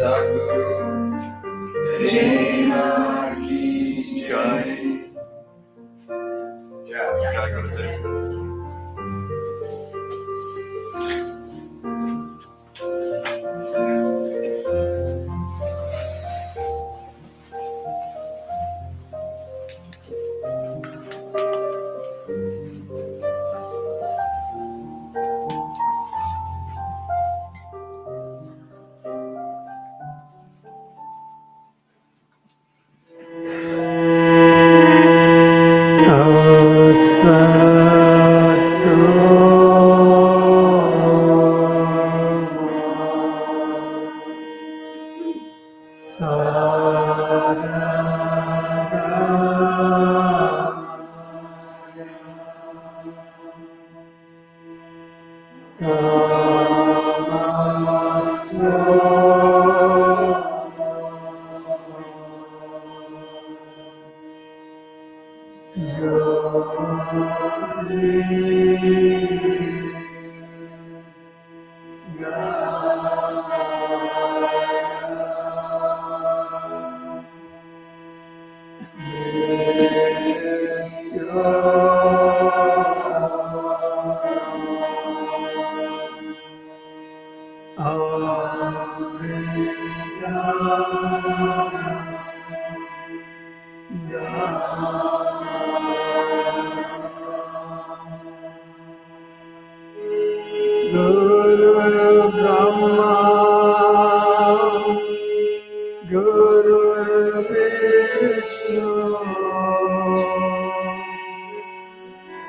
Sadhguru Deva ki jai. Jai Gurudev. Guru Brahma, Guru Vishnu,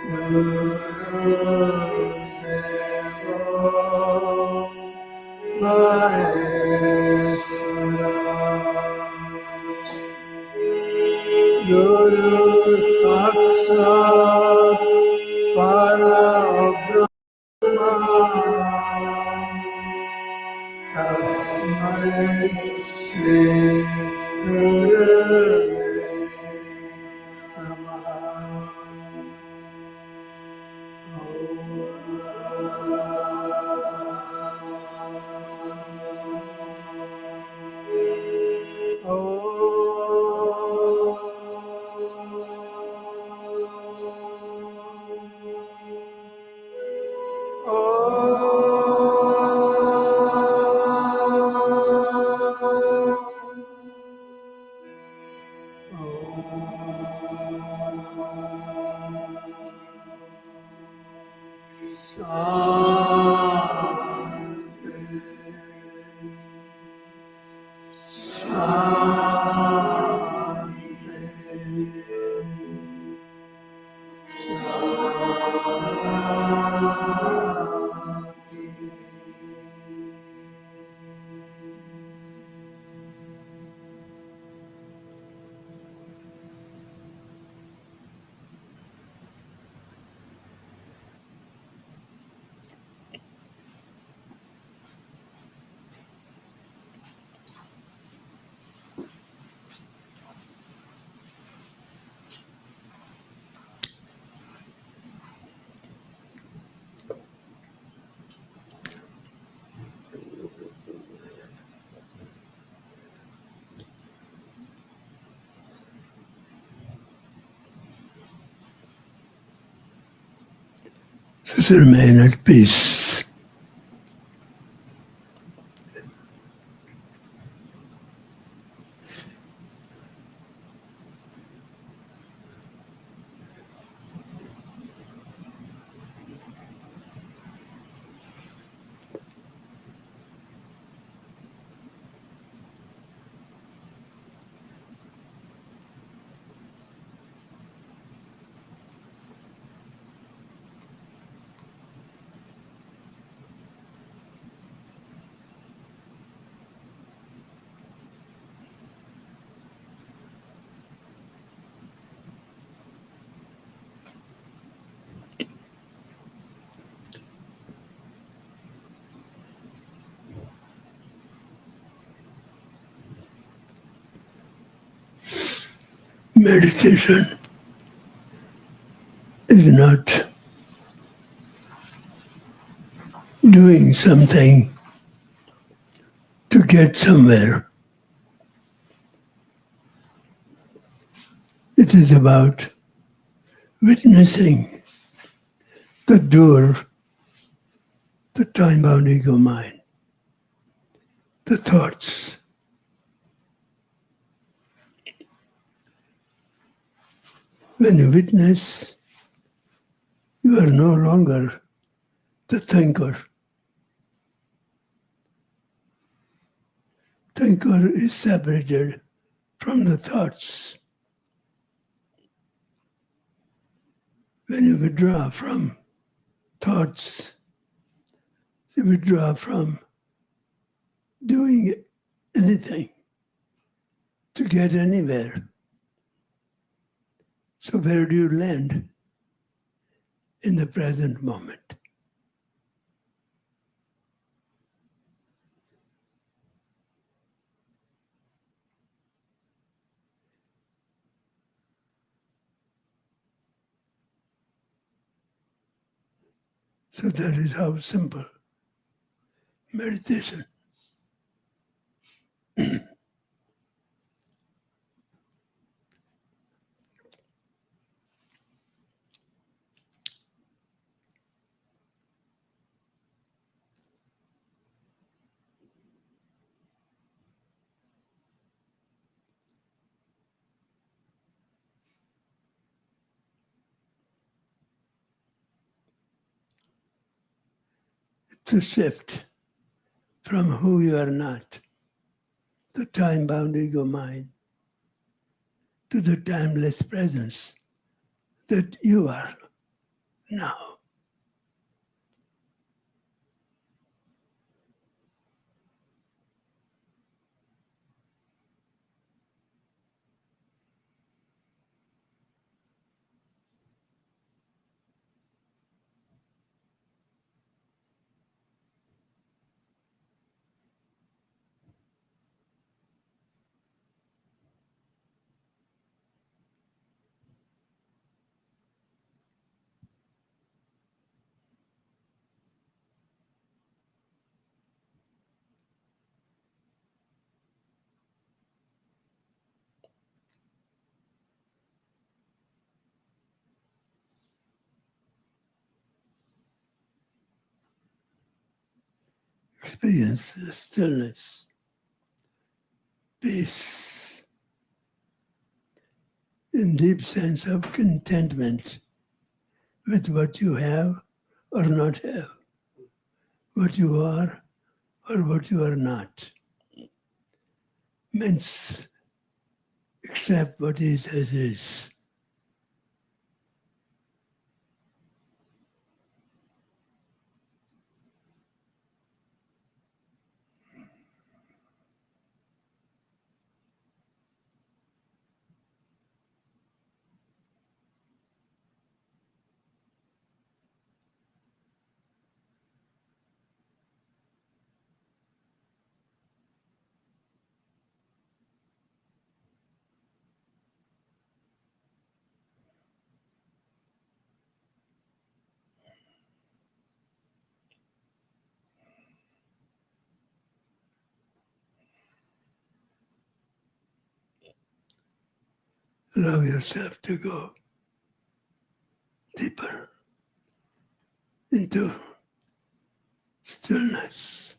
Guru Deva Maheshwara, Guru Sakshat Parabrahma, Tasmai Shri Gurave Namaha. To remain at peace. Meditation is not doing something to get somewhere. It is about witnessing the doer, the time-bound ego mind, the thoughts. When you witness, you are no longer the thinker. Thinker is separated from the thoughts. When you withdraw from thoughts, you withdraw from doing anything to get anywhere. So where do you land? In the present moment. So that is how simple meditation. It's a shift from who you are not, the time-bound ego mind, to the timeless presence that you are now. Experience the stillness, peace, and deep sense of contentment with what you have or not have, what you are or what you are not. Means accept what is as is. Allow yourself to go deeper into stillness.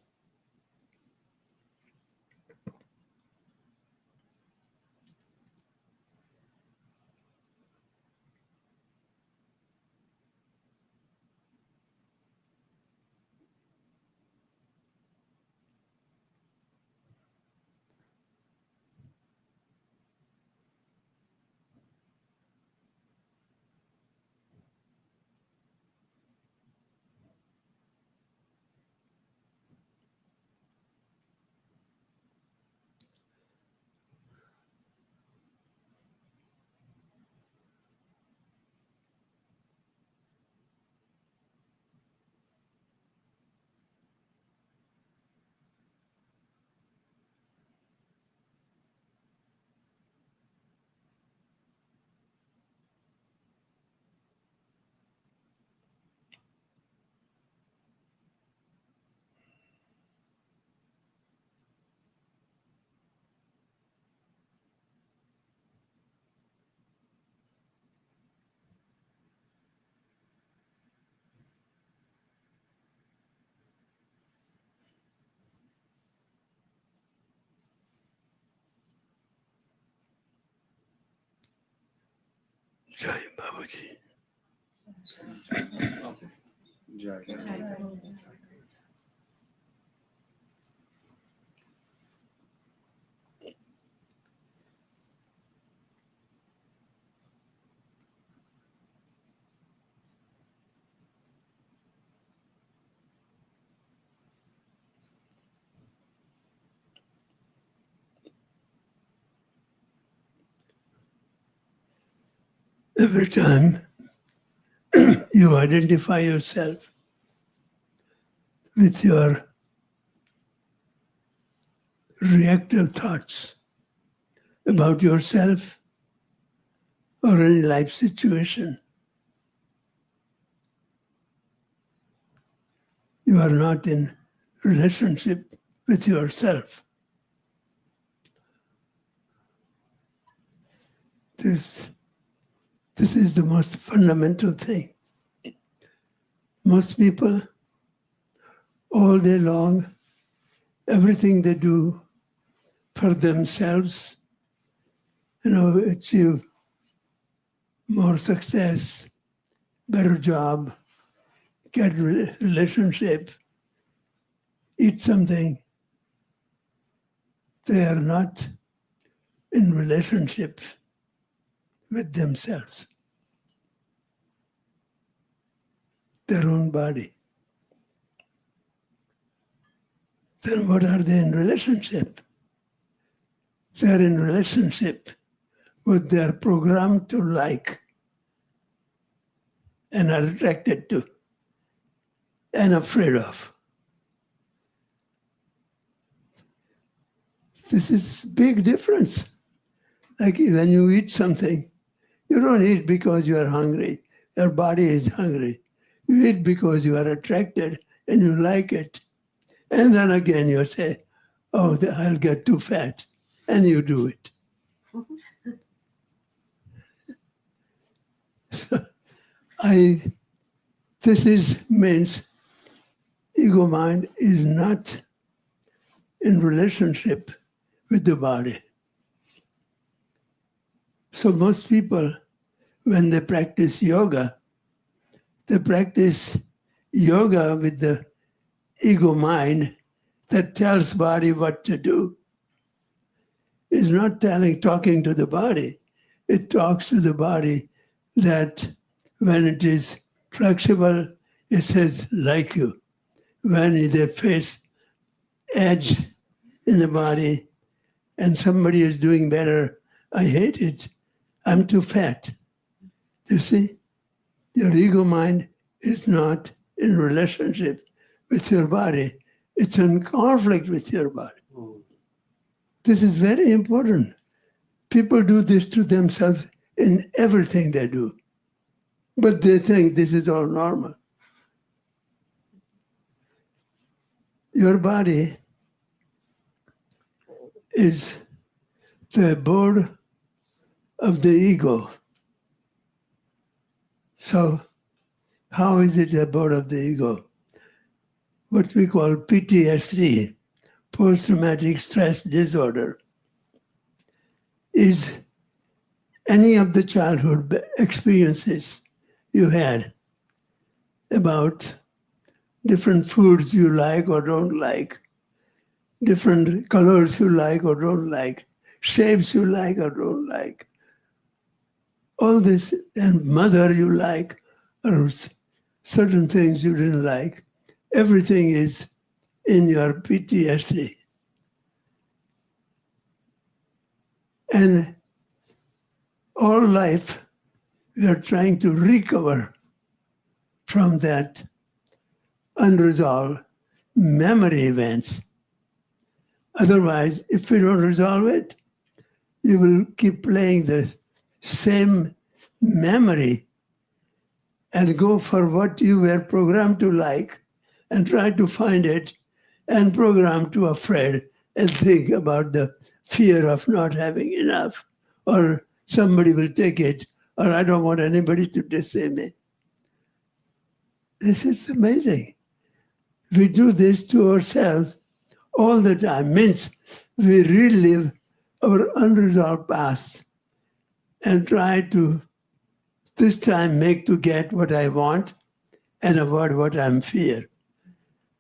Jai Babaji. Every time you identify yourself with your reactive thoughts about yourself or any life situation, you are not in relationship with yourself. This is the most fundamental thing. Most people, all day long, everything they do for themselves, achieve more success, better job, get relationship, eat something. They are not in relationship with themselves, their own body. Then what are they in relationship? They are in relationship with their programmed to like and are attracted to and afraid of. This is big difference. Like when you eat something, you don't eat because you are hungry. Your body is hungry. You eat because you are attracted and you like it. And then again you say, oh, I'll get too fat. And you do it. This means ego mind is not in relationship with the body. So most people, when they practice yoga with the ego mind that tells body what to do. It's not talking to the body. It talks to the body that when it is flexible, it says, like you. When they face edge in the body and somebody is doing better, I hate it. I'm too fat. You see, your ego mind is not in relationship with your body. It's in conflict with your body. This is very important. People do this to themselves in everything they do. But they think this is all normal. Your body is the abode of the ego. So how is it the abode of the ego? What we call PTSD, post-traumatic stress disorder, is any of the childhood experiences you had about different foods you like or don't like, different colors you like or don't like, shapes you like or don't like, all this, and mother you like or certain things you didn't like. Everything is in your PTSD. And all life, we are trying to recover from that unresolved memory events. Otherwise, if we don't resolve it, you will keep playing the same memory and go for what you were programmed to like and try to find it and programmed to afraid and think about the fear of not having enough, or somebody will take it, or I don't want anybody to disown me. This is amazing. We do this to ourselves all the time. Means we relive our unresolved past and try to this time make to get what I want and avoid what I fear.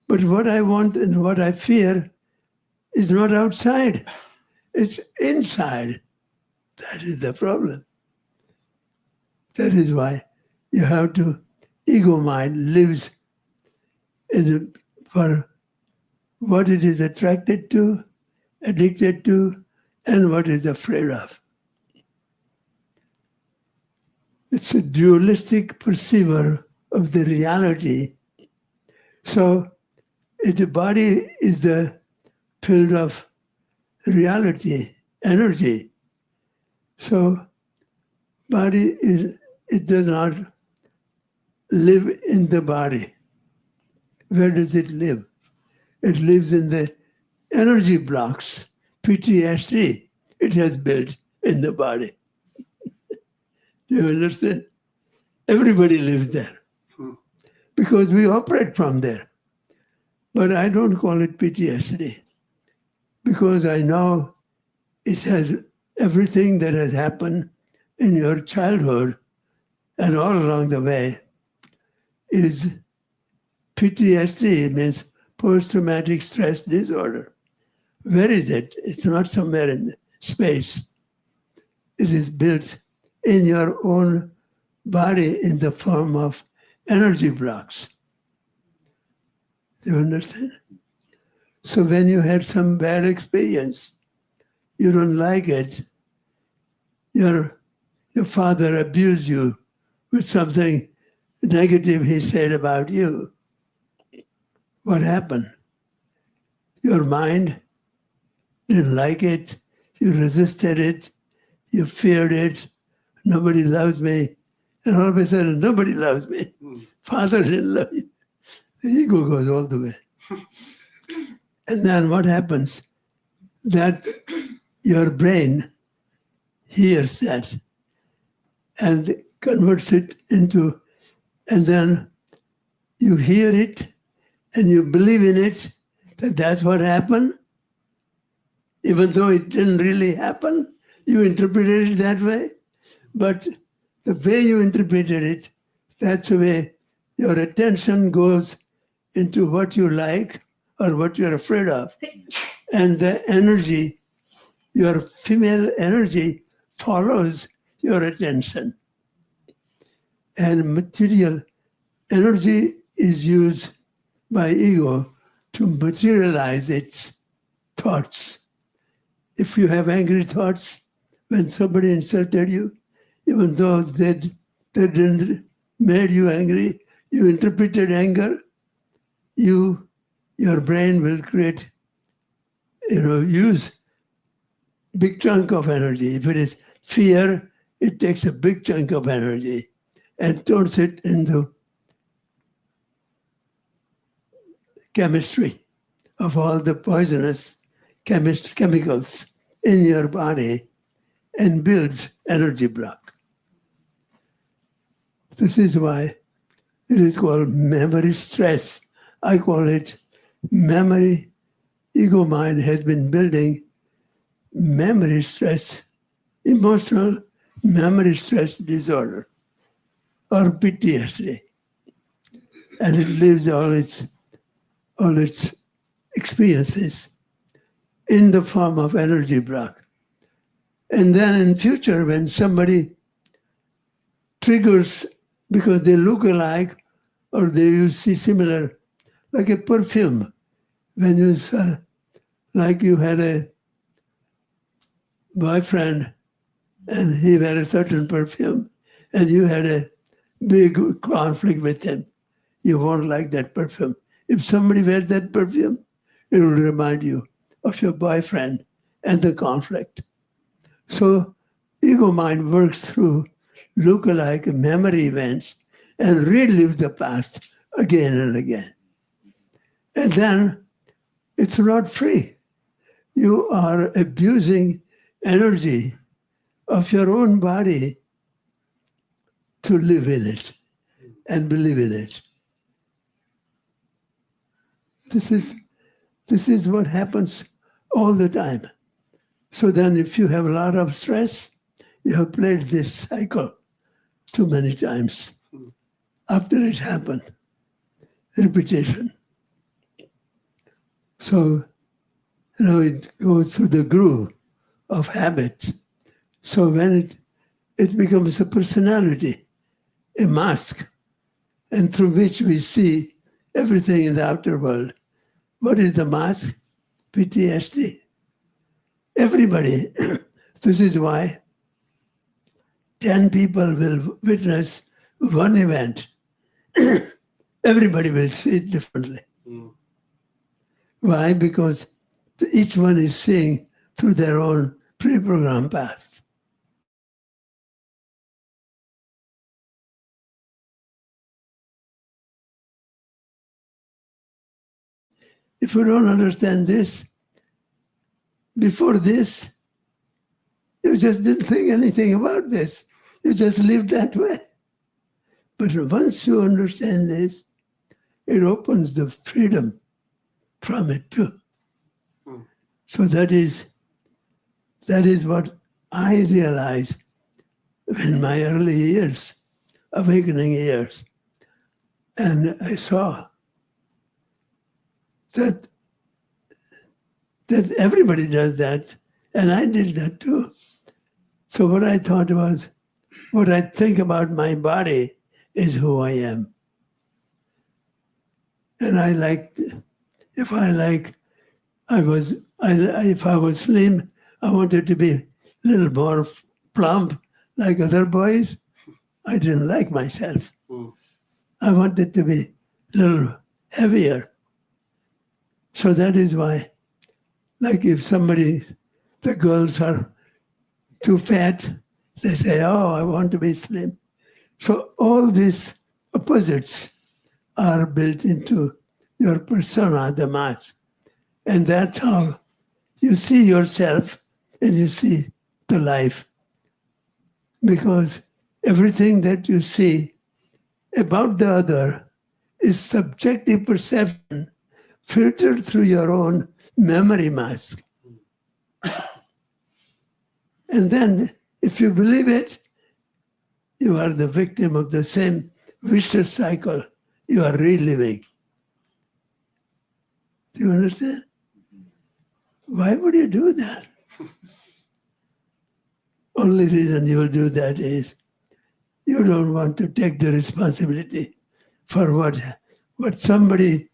But what I want and what I fear is not outside. It's inside. That is the problem. That is why you have to, ego mind lives for what it is attracted to, addicted to, and what is afraid of. It's a dualistic perceiver of the reality. So if the body is the field of reality, energy, so body it does not live in the body. Where does it live? It lives in the energy blocks, PTSD, it has built in the body. Do you understand? Everybody lives there because we operate from there. But I don't call it PTSD because I know it has everything that has happened in your childhood and all along the way is PTSD, means post-traumatic stress disorder. Where is it? It's not somewhere in space. It is built in your own body in the form of energy blocks. Do you understand? So when you had some bad experience, you don't like it, your father abused you with something negative he said about you. What happened? Your mind didn't like it, you resisted it, you feared it, nobody loves me, and all of a sudden nobody loves me. Father didn't love you. The ego goes all the way. And then what happens? That your brain hears that and converts it into, and then you hear it and you believe in it, that that's what happened. Even though it didn't really happen, you interpreted it that way. But the way you interpreted it, that's the way your attention goes into what you like or what you're afraid of. And the energy, your female energy, follows your attention. And material energy is used by ego to materialize its thoughts. If you have angry thoughts when somebody insulted you, even though they didn't made you angry, you interpreted anger, your brain will create, use big chunk of energy. If it is fear, it takes a big chunk of energy and turns it into chemistry of all the poisonous chemicals in your body and builds energy block. This is why it is called memory stress. I call it memory. Ego mind has been building memory stress, emotional memory stress disorder, or PTSD. And it lives all its experiences in the form of energy block. And then in future, when somebody triggers because they look alike or you see similar, like a perfume. When you saw, like you had a boyfriend and he had a certain perfume and you had a big conflict with him, you won't like that perfume. If somebody wears that perfume, it will remind you of your boyfriend and the conflict. So ego mind works through look-alike memory events and relive the past again and again. And then it's not free. You are abusing energy of your own body to live in it and believe in it. This is what happens all the time. So then if you have a lot of stress, you have played this cycle too many times after it happened. Repetition. So, it goes through the groove of habits. So when it becomes a personality, a mask, and through which we see everything in the outer world. What is the mask? PTSD. Everybody. This is why 10 people will witness one event. Everybody will see it differently. Why? Because each one is seeing through their own pre-programmed past. If you don't understand this, before this, you just didn't think anything about this. You just lived that way. But once you understand this, it opens the freedom from it too. So that is what I realized in my early years, awakening years. And I saw that everybody does that, and I did that too. So what I thought was, what I think about my body is who I am. And if I was slim, I wanted to be a little more plump like other boys. I didn't like myself. I wanted to be a little heavier. So that is why, like if the girls are too fat, they say, oh, I want to be slim. So all these opposites are built into your persona, the mask. And that's how you see yourself and you see the life. Because everything that you see about the other is subjective perception filtered through your own memory mask. And then, if you believe it, you are the victim of the same vicious cycle you are reliving. Do you understand? Why would you do that? Only reason you will do that is you don't want to take the responsibility for what somebody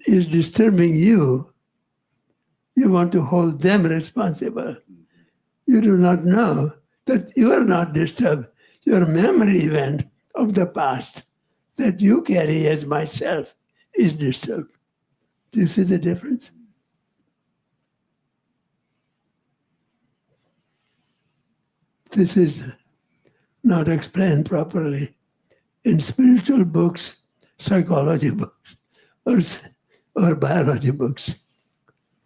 is disturbing you. You want to hold them responsible. You do not know that you are not disturbed. Your memory event of the past that you carry as myself is disturbed. Do you see the difference? This is not explained properly in spiritual books, psychology books, or biology books.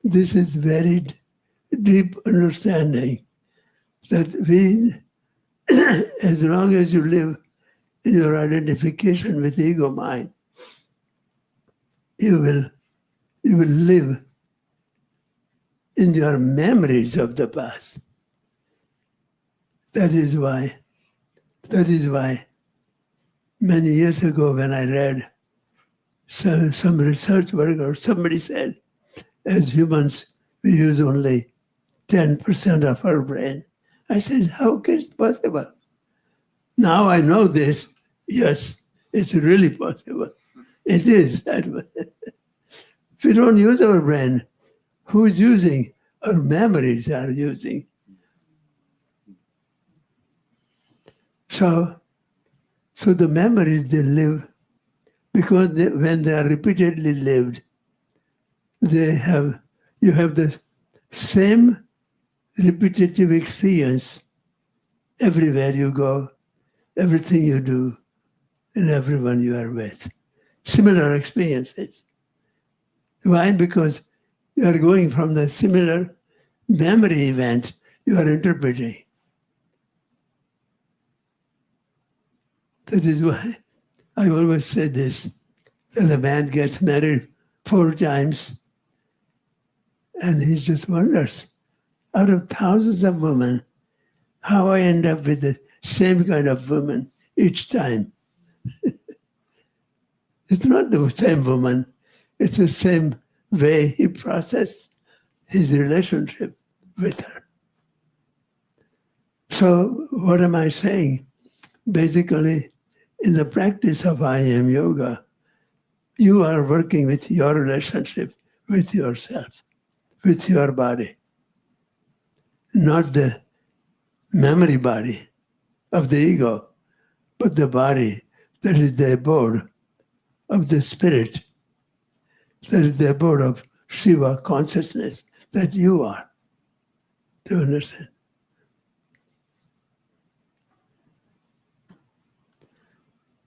This is very deep understanding that as long as you live in your identification with ego mind, you will live in your memories of the past. That is why many years ago when I read some research work or somebody said, as humans, we use only 10% of our brain. I said, how is it possible? Now I know this. Yes, it's really possible. It is that way. If we don't use our brain, who's using? Our memories are using. So the memories, they live because when they are repeatedly lived, you have the same repetitive experience everywhere you go, everything you do, and everyone you are with. Similar experiences. Why? Because you are going from the similar memory event you are interpreting. That is why I always say this, that a man gets married 4 times and he just wonders, out of thousands of women, how I end up with the same kind of woman each time. It's not the same woman. It's the same way he processed his relationship with her. So what am I saying? Basically, in the practice of I Am Yoga, you are working with your relationship with yourself, with your body, not the memory body of the ego, but the body that is the abode of the spirit, that is the abode of Shiva consciousness that you are. Do you understand?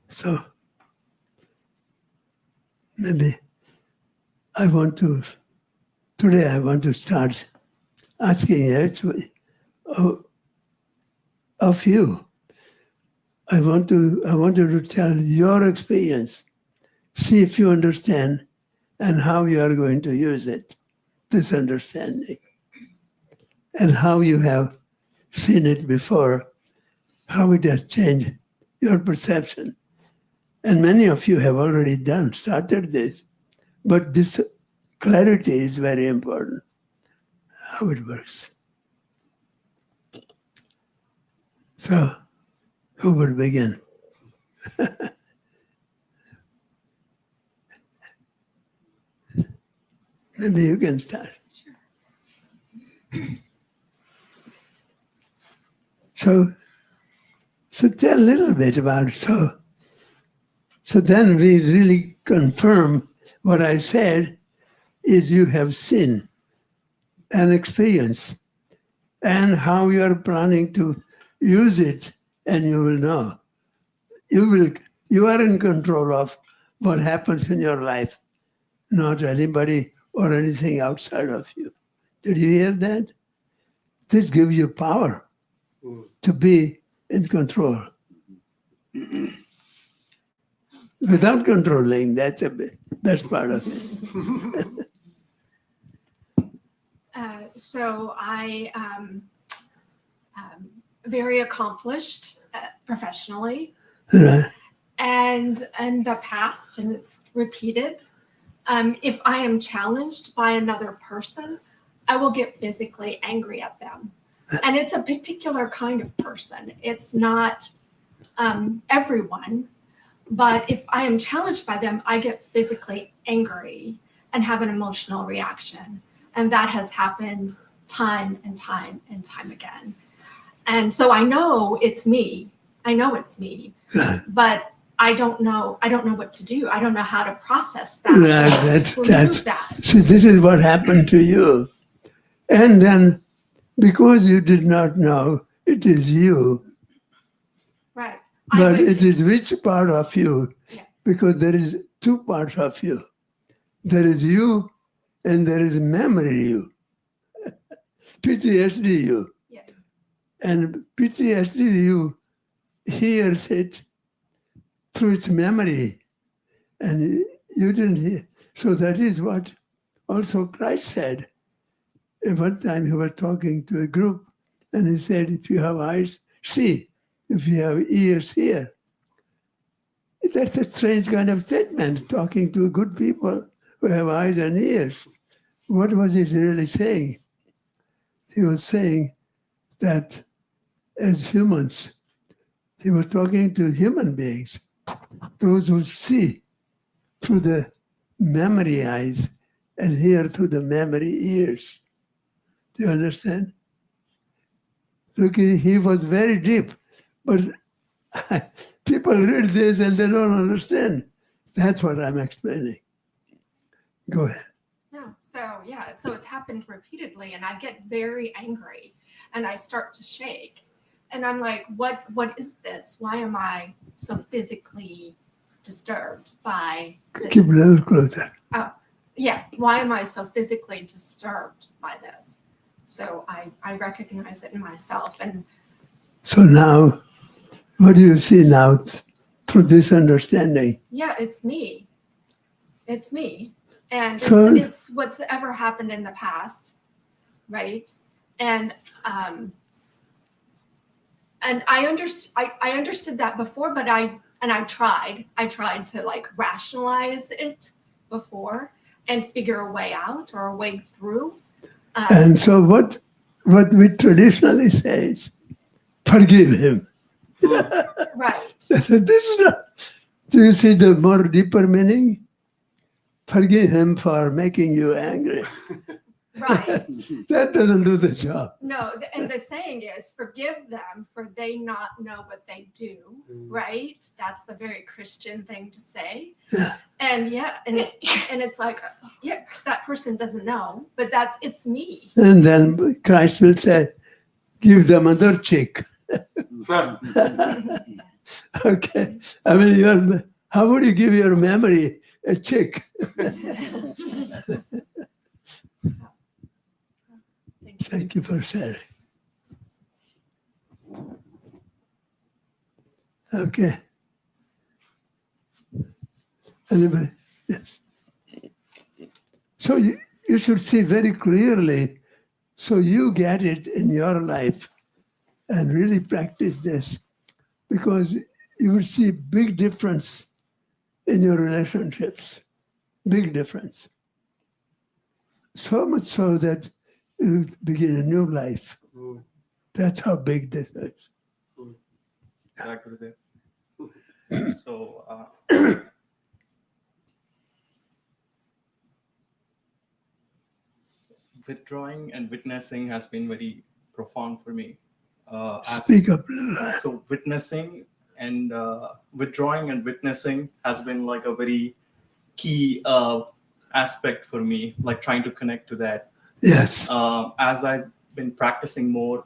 So maybe today I want to start asking actually of you. I want you to tell your experience. See if you understand and how you are going to use it, this understanding, and how you have seen it before, how it has changed your perception. And many of you have already started this, but this clarity is very important, how it works. So, who would begin? Maybe you can start. Sure. So tell a little bit about it. So then we really confirm what I said is you have seen and experience and how you are planning to use it, and you will know. You are in control of what happens in your life, not anybody or anything outside of you. Did you hear that? This gives you power to be in control. Without controlling, that's part of it. So I am very accomplished professionally, Right. and in the past, and it's repeated, if I am challenged by another person, I will get physically angry at them. And it's a particular kind of person. It's not everyone, but if I am challenged by them, I get physically angry and have an emotional reaction. And that has happened time and time and time again. And so I know it's me. But I don't know what to do. I don't know how to process that. Right. So this is what happened to you. And then because you did not know it is you. Right. But it is which part of you? Yes. Because there is two parts of you. There is you and there is memory you. PTSD you. Yes. And PTSD you hears it through its memory. And you didn't hear. So that is what also Christ said. At one time he was talking to a group and he said, if you have eyes, see. If you have ears, hear. That's a strange kind of statement, talking to good people who have eyes and ears. What was he really saying? He was saying that as humans, he was talking to human beings, those who see through the memory eyes and hear through the memory ears. Do you understand? Look, he was very deep, but people read this and they don't understand. That's what I'm explaining. Go ahead. No, so it's happened repeatedly, and I get very angry, and I start to shake, and I'm like, what is this? Why am I so physically disturbed by this? Keep a little closer. Yeah, why am I so physically disturbed by this? So I recognize it in myself. And so now, what do you see now through this understanding? Yeah, it's me. It's me. And So, it's what's ever happened in the past, right? And And I understood that before, but I tried to like rationalize it before and figure a way out or a way through. And so what we traditionally say is, forgive him. Right. This is not, do you see the more deeper meaning? Forgive him for making you angry. Right. That doesn't do the job. No, and the saying is, forgive them for they not know what they do, right? That's the very Christian thing to say. Yeah. And it's like, yeah, 'cause that person doesn't know, but it's me. And then Christ will say, give them another cheek. Okay. I mean, how would you give your memory a check? Thank you for sharing. Okay. Anybody? Yes. So you should see very clearly, so you get it in your life and really practice this, because you will see big difference in your relationships. Big difference. So much so that you begin a new life. That's how big this is. Yeah, Gurudev. So, withdrawing and witnessing has been very profound for me. Speak up. A little. So witnessing and withdrawing and witnessing has been like a very key aspect for me, like trying to connect to that. Yes. As I've been practicing more,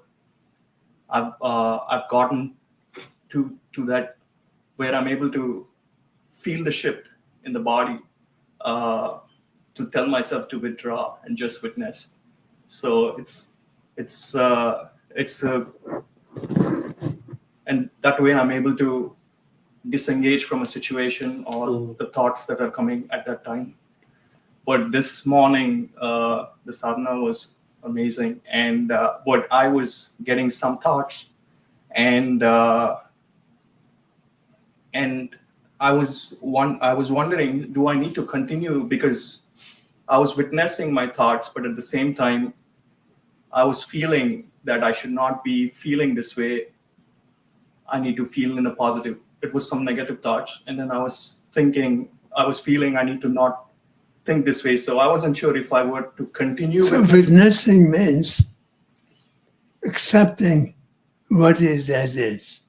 I've gotten to that where I'm able to feel the shift in the body, to tell myself to withdraw and just witness. So and that way I'm able to disengage from a situation or the thoughts that are coming at that time. But this morning, the sadhana was amazing, and but I was getting some thoughts, and I was wondering, do I need to continue, because I was witnessing my thoughts, but at the same time, I was feeling that I should not be feeling this way. I need to feel in a positive. It was some negative thoughts, and then I was feeling I need to not think this way. So I wasn't sure if I were to continue. So witnessing means accepting what is as is,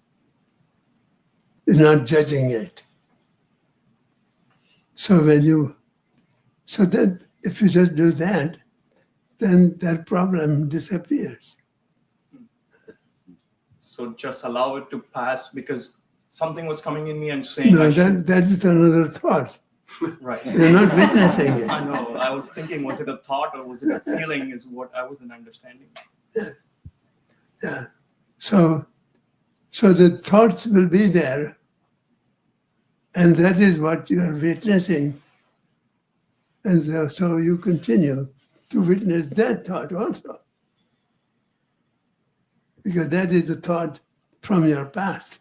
not judging it. So then if you just do that, then that problem disappears. So just allow it to pass, because something was coming in me and saying, No, that is another thought. right. You're not witnessing it. I know. I was thinking, was it a thought or was it a feeling? Is what I wasn't understanding. Yeah. So the thoughts will be there, and that is what you are witnessing. And so you continue to witness that thought also, because that is the thought from your past,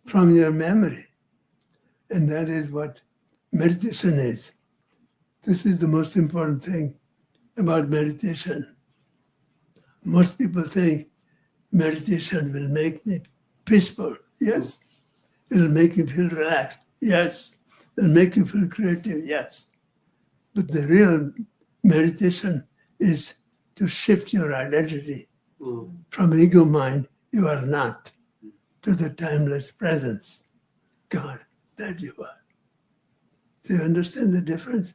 from your memory. And that is what meditation is. This is the most important thing about meditation. Most people think meditation will make me peaceful. Yes. It'll make you feel relaxed. Yes. It'll make you feel creative. Yes. But the real meditation is to shift your identity from ego mind, you are not, to the timeless presence, God, that you are. Do you understand the difference?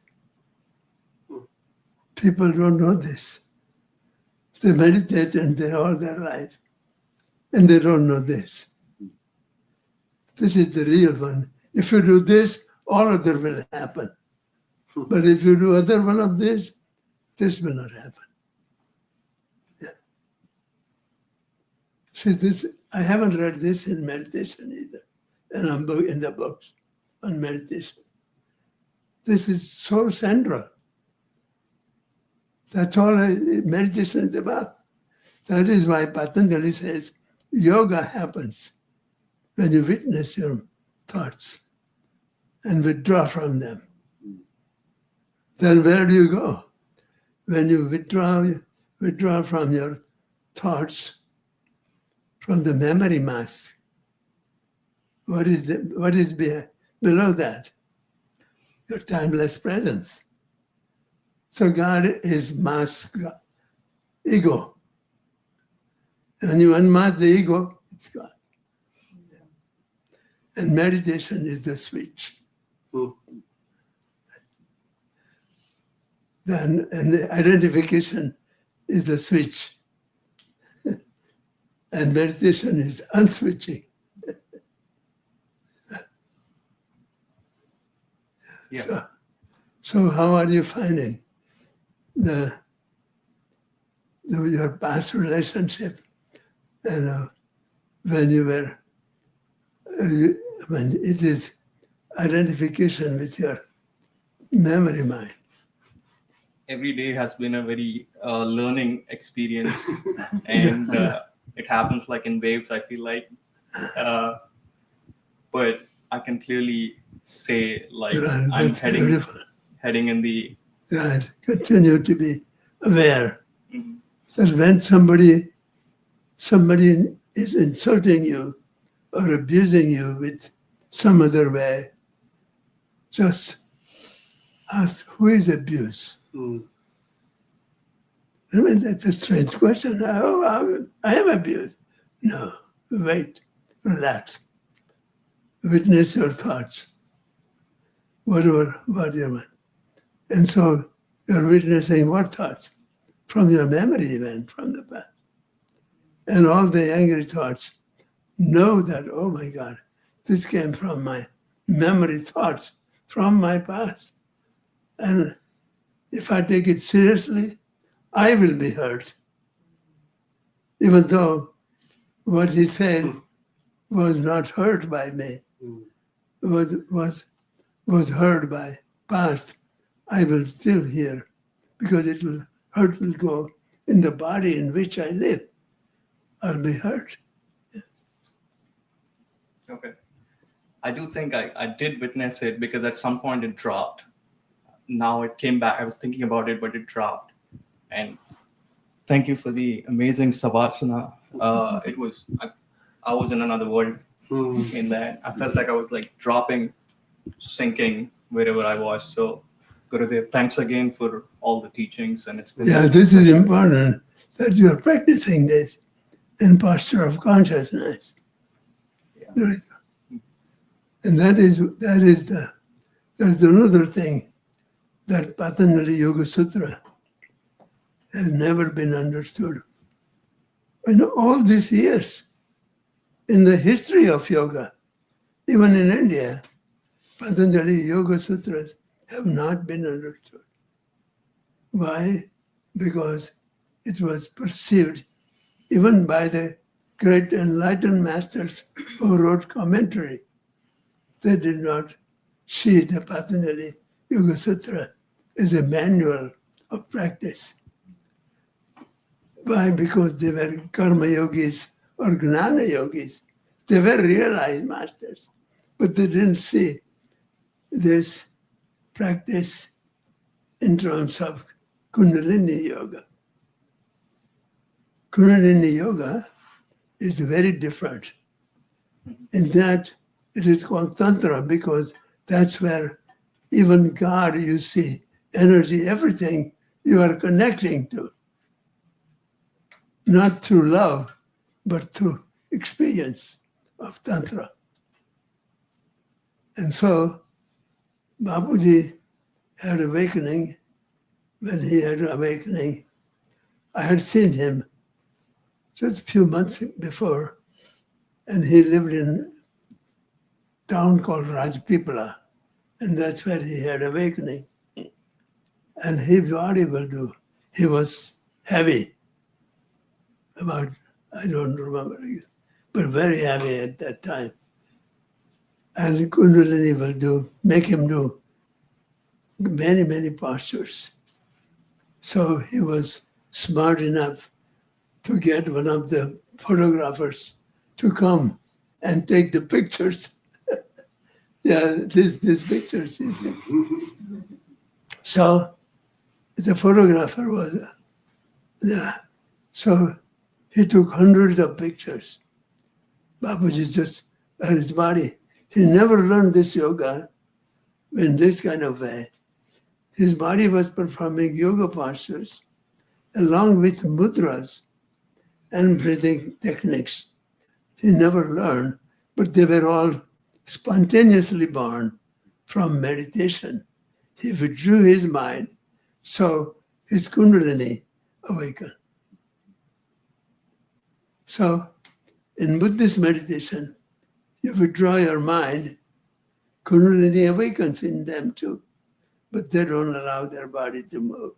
People don't know this. They meditate all their life, and they don't know this. This is the real one. If you do this, all other will happen. But if you do other one of this will not happen. Yeah. See, this, I haven't read this in meditation either, and I'm in the books on meditation. This is so central. That's all meditation is about. That is why Patanjali says, yoga happens when you witness your thoughts and withdraw from them. Then where do you go? When you withdraw from your thoughts, from the memory mass, what is below that? Your timeless presence. So God is mass ego. And you unmask the ego, it's God. And meditation is the switch. Then, and the identification is the switch. And meditation is unswitching. Yeah. So how are you finding your past relationship? And when you were, when it is identification with your memory mind. Every day has been a very learning experience, and it happens like in waves, I feel like. But I can clearly say, like, Right, I'm that's beautiful. heading in the. Right, continue to be aware. Mhm. So when somebody is insulting you or abusing you with some other way, just ask, who is abuse? I mean, that's a strange question. Oh, I am abused. No, wait, relax. Witness your thoughts, what you want. And so you're witnessing what thoughts? From your memory event, from the past. And all the angry thoughts, know that, oh my God, this came from my memory thoughts, from my past. And if I take it seriously, I will be hurt. Even though what he said was not heard by me, was heard by past, I will still hear, because hurt will go in the body in which I live. I'll be hurt. Okay. I do think I did witness it, because at some point it dropped. Now it came back. I was thinking about it, but it dropped. And thank you for the amazing savasana. It was, I was in another world in that. I felt like I was like dropping, sinking wherever I was. So Gurudev, thanks again for all the teachings. And it's been This is important that you're practicing this in posture of consciousness. Yeah. And that's another thing that Patanjali Yoga Sutra has never been understood. In all these years, in the history of yoga, even in India, Patanjali Yoga Sutras have not been understood. Why? Because it was perceived, even by the great enlightened masters who wrote commentary, they did not see the Patanjali Yoga Sutra as a manual of practice. Why? Because they were karma yogis or gnana yogis. They were realized masters, but they didn't see this practice in terms of Kundalini Yoga. Kundalini Yoga is very different in that it is called Tantra, because that's where even God, you see, energy, everything you are connecting to. Not through love, but through experience of Tantra. And so Bapuji had awakening. When he had awakening, I had seen him just a few months before, and he lived in a town called Rajpipla, and that's where he had awakening. And his body will do. He was heavy, about, I don't remember, but very heavy at that time. And Kundalini will make him do many, many postures. So he was smart enough to get one of the photographers to come and take the pictures. Yeah, these pictures, you see. So the photographer was there. So he took hundreds of pictures. Bapuji just, his body, he never learned this yoga in this kind of way. His body was performing yoga postures along with mudras and breathing techniques. He never learned, but they were all spontaneously born from meditation. He withdrew his mind, so his Kundalini awakened. So in Buddhist meditation, you withdraw your mind, Kundalini awakens in them too, but they don't allow their body to move.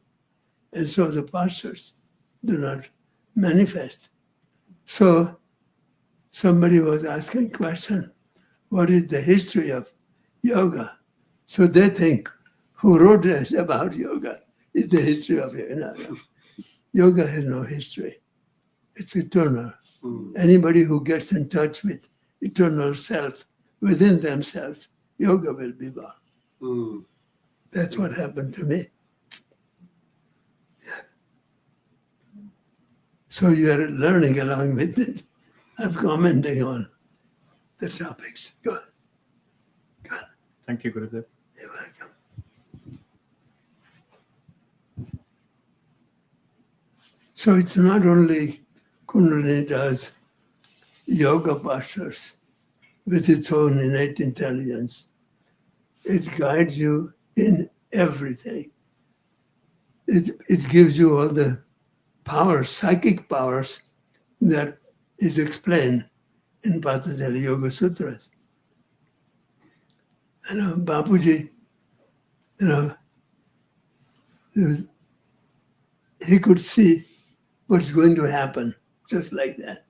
And so the postures do not manifest. So somebody was asking question, what is the history of yoga? So they think, who wrote it about yoga is the history of yoga. Yoga has no history. It's eternal. Anybody who gets in touch with eternal self within themselves, yoga will be born. That's what happened to me. Yeah. So you are learning along with it. I'm commenting on the topics. Go ahead. Go ahead. Thank you, Gurudev. You're welcome. So it's not only Kundalini does yoga postures with its own innate intelligence. It guides you in everything. It gives you all the powers, psychic powers, that is explained in Patanjali Yoga Sutras. Bapuji, he could see what's going to happen just like that.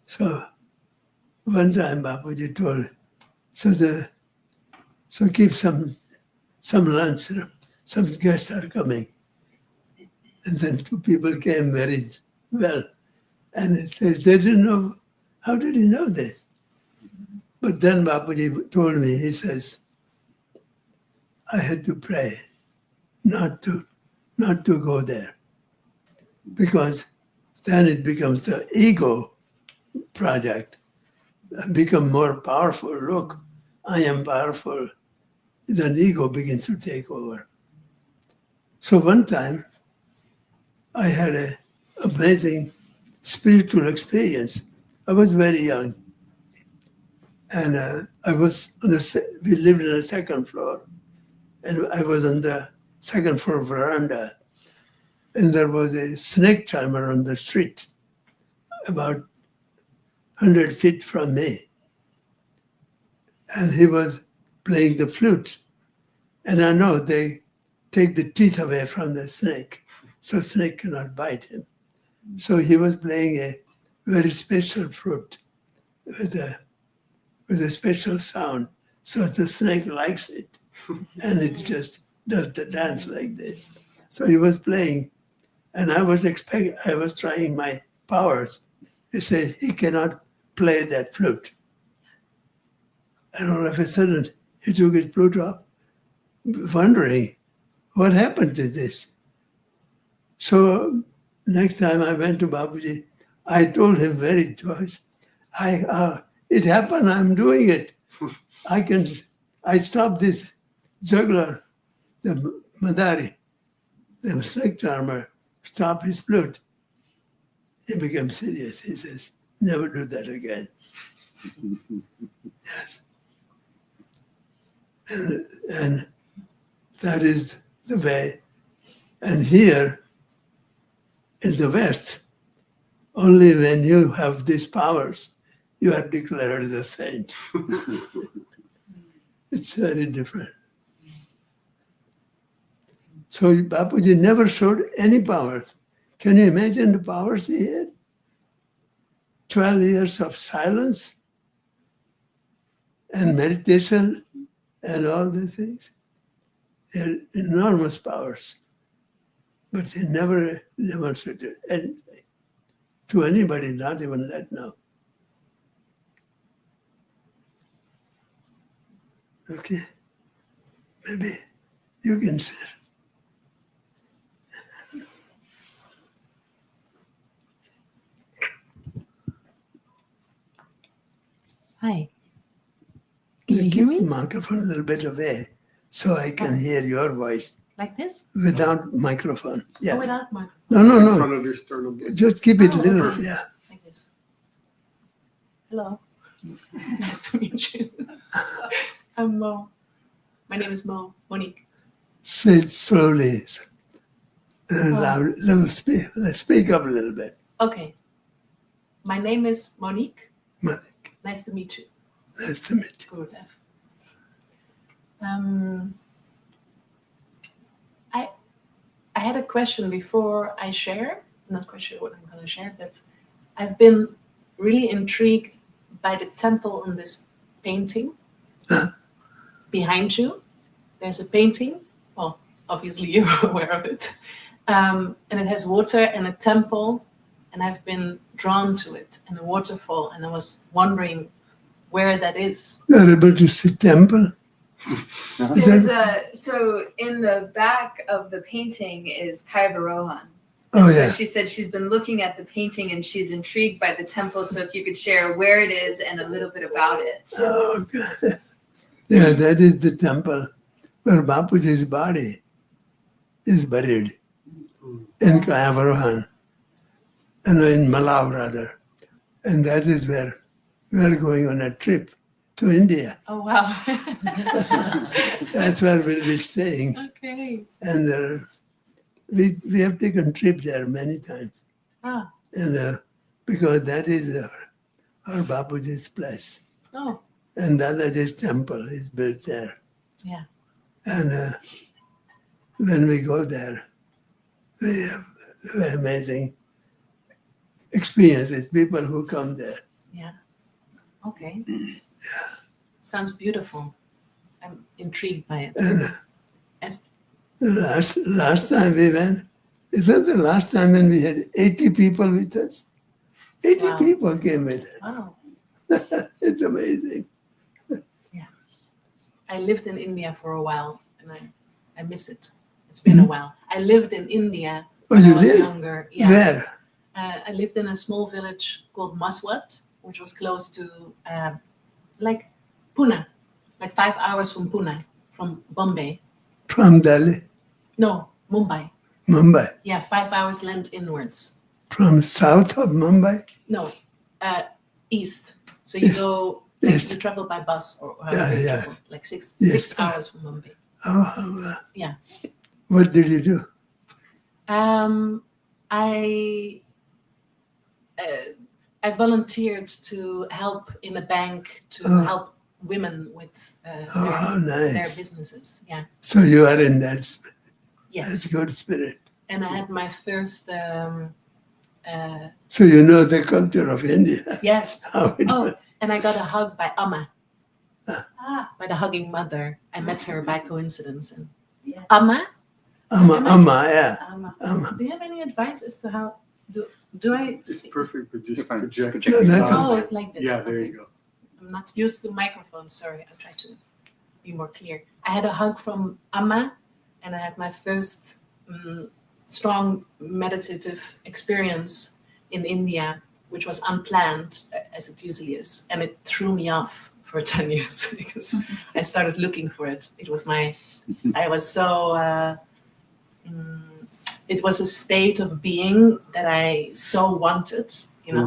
So one time Bapuji told, so keep some lunch, some guests are coming. And then two people came very well. And they didn't know, how did he know this? But then Bapuji told me, he says, I had to pray not to go there. Because then it becomes the ego project, become more powerful. Look, I am powerful. Then ego begins to take over. So one time, I had an amazing spiritual experience. I was very young. And we lived on the second floor. And I was on the second floor veranda. And there was a snake charmer on the street, about 100 feet from me. And he was playing the flute. And I know they take the teeth away from the snake, so snake cannot bite him. So he was playing a very special flute with a special sound. So the snake likes it. And it just does the dance like this. So he was playing. And I was trying my powers. He said he cannot play that flute. And all of a sudden, he took his flute off, wondering what happened to this. So next time I went to Bapuji, I told him very twice, it happened, I'm doing it. I stopped this juggler, the Madari, the snake charmer, stop his flute. He became serious. He says, never do that again. Yes. And that is the way. And here in the West, only when you have these powers, you are declared as a saint. It's very different. So Bapuji never showed any powers. Can you imagine the powers he had? 12 years of silence and meditation and all these things. He had enormous powers. But he never demonstrated anything to anybody, not even that now. Okay. Maybe you can sit. Hi. Can you hear Keep me? the microphone a little bit away so I can hear your voice Like this? without microphone. Yeah. Oh, without microphone. No, In no. front of your sternum. Just keep it Oh, little. okay. Yeah. Like this. Hello. Nice to meet you. I'm Mo. My name is Mo. Monique. Say it slowly. Loud, little speak up a little bit. Okay. My name is Monique. Monique, Nice to meet you. nice to meet you. Good. I had a question before I share. I'm not quite sure what I'm going to share, but I've been really intrigued by the temple in this painting. Behind you, there's a painting. Well, obviously you're aware of it. And it has water and a temple, and I've been drawn to it, and a waterfall, and I was wondering where that is. You're able to see temple? Is There's that- so in the back of the painting is Kaivarohan. Oh, So yeah. she said she's been looking at the painting and she's intrigued by the temple. So if you could share where it is and a little bit about it. Oh, God. Yeah, that is the temple where Bapuji's body is buried in Kayavarohan, and in Malav rather. And that is where we are going on a trip to India. Oh, wow. That's where we'll be staying. Okay. And we have taken trip there many times. Ah, And because that is our Bapuji's place. oh, And Dadaji's temple is built there. yeah. And when we go there, we have amazing experiences, people who come there. Yeah. Okay. Sounds beautiful. I'm intrigued by it. And As, last time we went, isn't the last time when we had 80 people with us? 80 Wow. people came with wow. us. It's amazing. I lived in India for a while, and I miss it. It's been a while. I lived in India Oh, when I you was did? younger. Yeah. Where? I lived in a small village called Maswat, which was close to like Pune, like 5 hours from Pune, from Bombay. From Delhi, No, Mumbai. Mumbai. Yeah, 5 hours land inwards. From south of Mumbai? No, east. So you go, like, East. you travel by bus or Yeah, however you yeah. travel, like six Yes. hours from Mumbai. Oh, Yeah. What did you do? I volunteered to help in a bank to Oh. help women with Oh, how their nice. businesses. Yeah. So you are in that, that's Yes. good spirit. And I had my first. So you know the culture of India. Yes. How it Oh, and I got a hug by Amma. By the hugging mother. I met her by coincidence. And Amma, Amma, yeah. Amma. Amma. Do you have any advice as to how do I It's speak? perfect for just You're fine. project. Yeah, that's Oh, like this. Yeah, there Okay. you go. I'm not used to microphones. Sorry, I'll try to be more clear. I had a hug from Amma, and I had my first strong meditative experience in India, which was unplanned, as it usually is, and it threw me off for 10 years because I started looking for it. It was I was so. It was a state of being that I so wanted,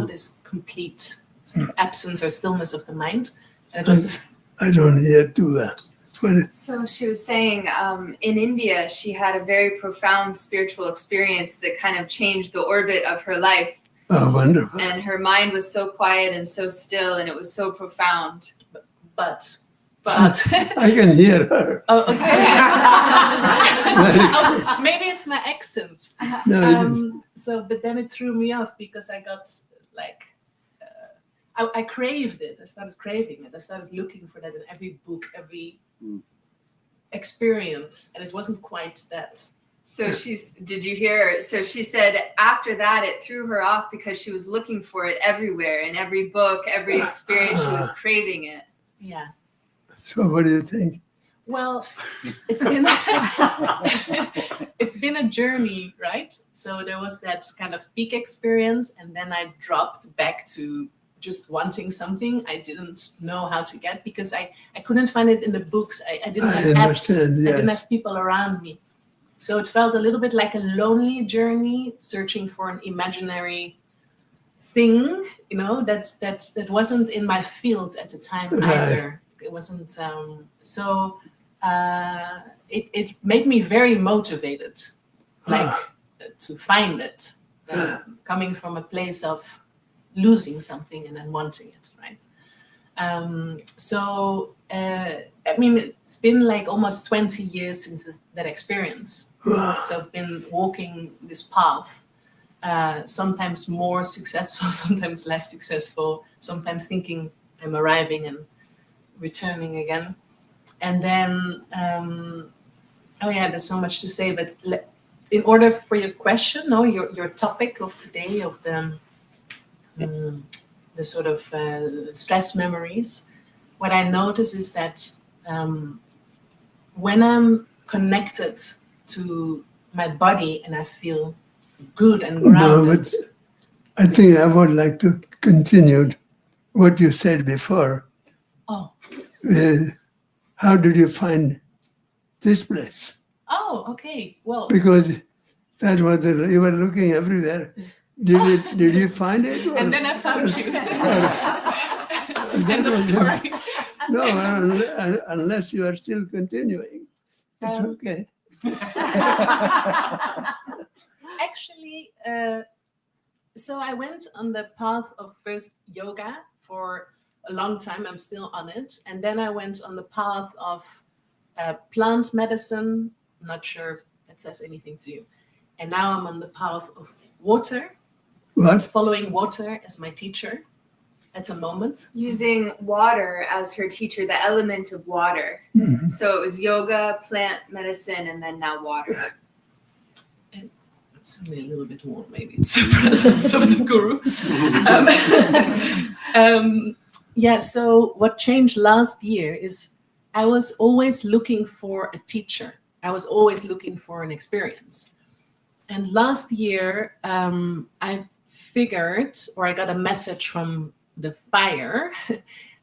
this complete sort of absence or stillness of the mind. And it was I don't hear too well. But So she was saying in India, she had a very profound spiritual experience that kind of changed the orbit of her life. oh, wonderful. And her mind was so quiet and so still, and it was so profound. but I can hear her. oh, okay. Very Oh, maybe it's my accent. No, it is- But then it threw me off because I got like, I craved it. I started craving it. I started looking for that in every book, every experience, and it wasn't quite that. So did you hear her? So she said after that, it threw her off because she was looking for it everywhere in every book, every experience. She was craving it. Yeah. So what do you think? Well, it's been it's been a journey, right? So there was that kind of peak experience, and then I dropped back to just wanting something I didn't know how to get because I couldn't find it in the books. I didn't I have apps. understand, I didn't yes. have people around me. So it felt a little bit like a lonely journey, searching for an imaginary thing, that wasn't in my field at the time Right. either. It wasn't. It made me very motivated, like to find it, coming from a place of losing something and then wanting it, right? I mean, it's been like almost 20 years since that experience. So I've been walking this path, sometimes more successful, sometimes less successful, sometimes thinking I'm arriving and returning again. And then, there's so much to say, but in order for your question, your topic of today, of the sort of stress memories, what I notice is that when I'm connected to my body and I feel good and No, grounded. but I think I would like to continue what you said before. Oh, How did you find this place? okay. Well, Because that was you were looking everywhere. Did you find it? and then I found you. End of was- story. No, unless you are still continuing. It's okay. Actually, so I went on the path of first yoga for a long time. I'm still on it. And then I went on the path of plant medicine. I'm not sure if that says anything to you. And now I'm on the path of water, What? following water as my teacher at the moment. Using water as her teacher, the element of water. Mhm. So it was yoga, plant medicine, and then now water. Something a little bit more, maybe it's the presence of the guru. So what changed last year is I was always looking for a teacher. I was always looking for an experience. And last year, I figured, or I got a message from the fire,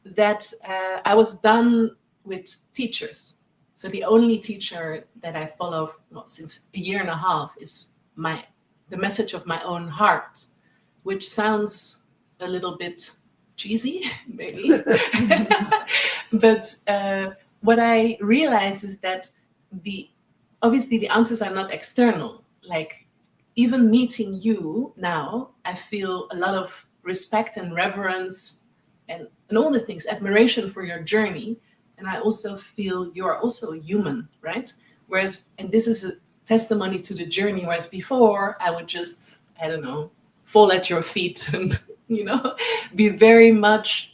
that I was done with teachers. So the only teacher that I follow since a year and a half is the message of my own heart, which sounds a little bit cheesy, maybe. But what I realized is that obviously the answers are not external. Like even meeting you now, I feel a lot of respect and reverence and all the things, admiration for your journey. And I also feel you're also human, right? And this is a testimony to the journey, whereas before I would just, I don't know, fall at your feet and, be very much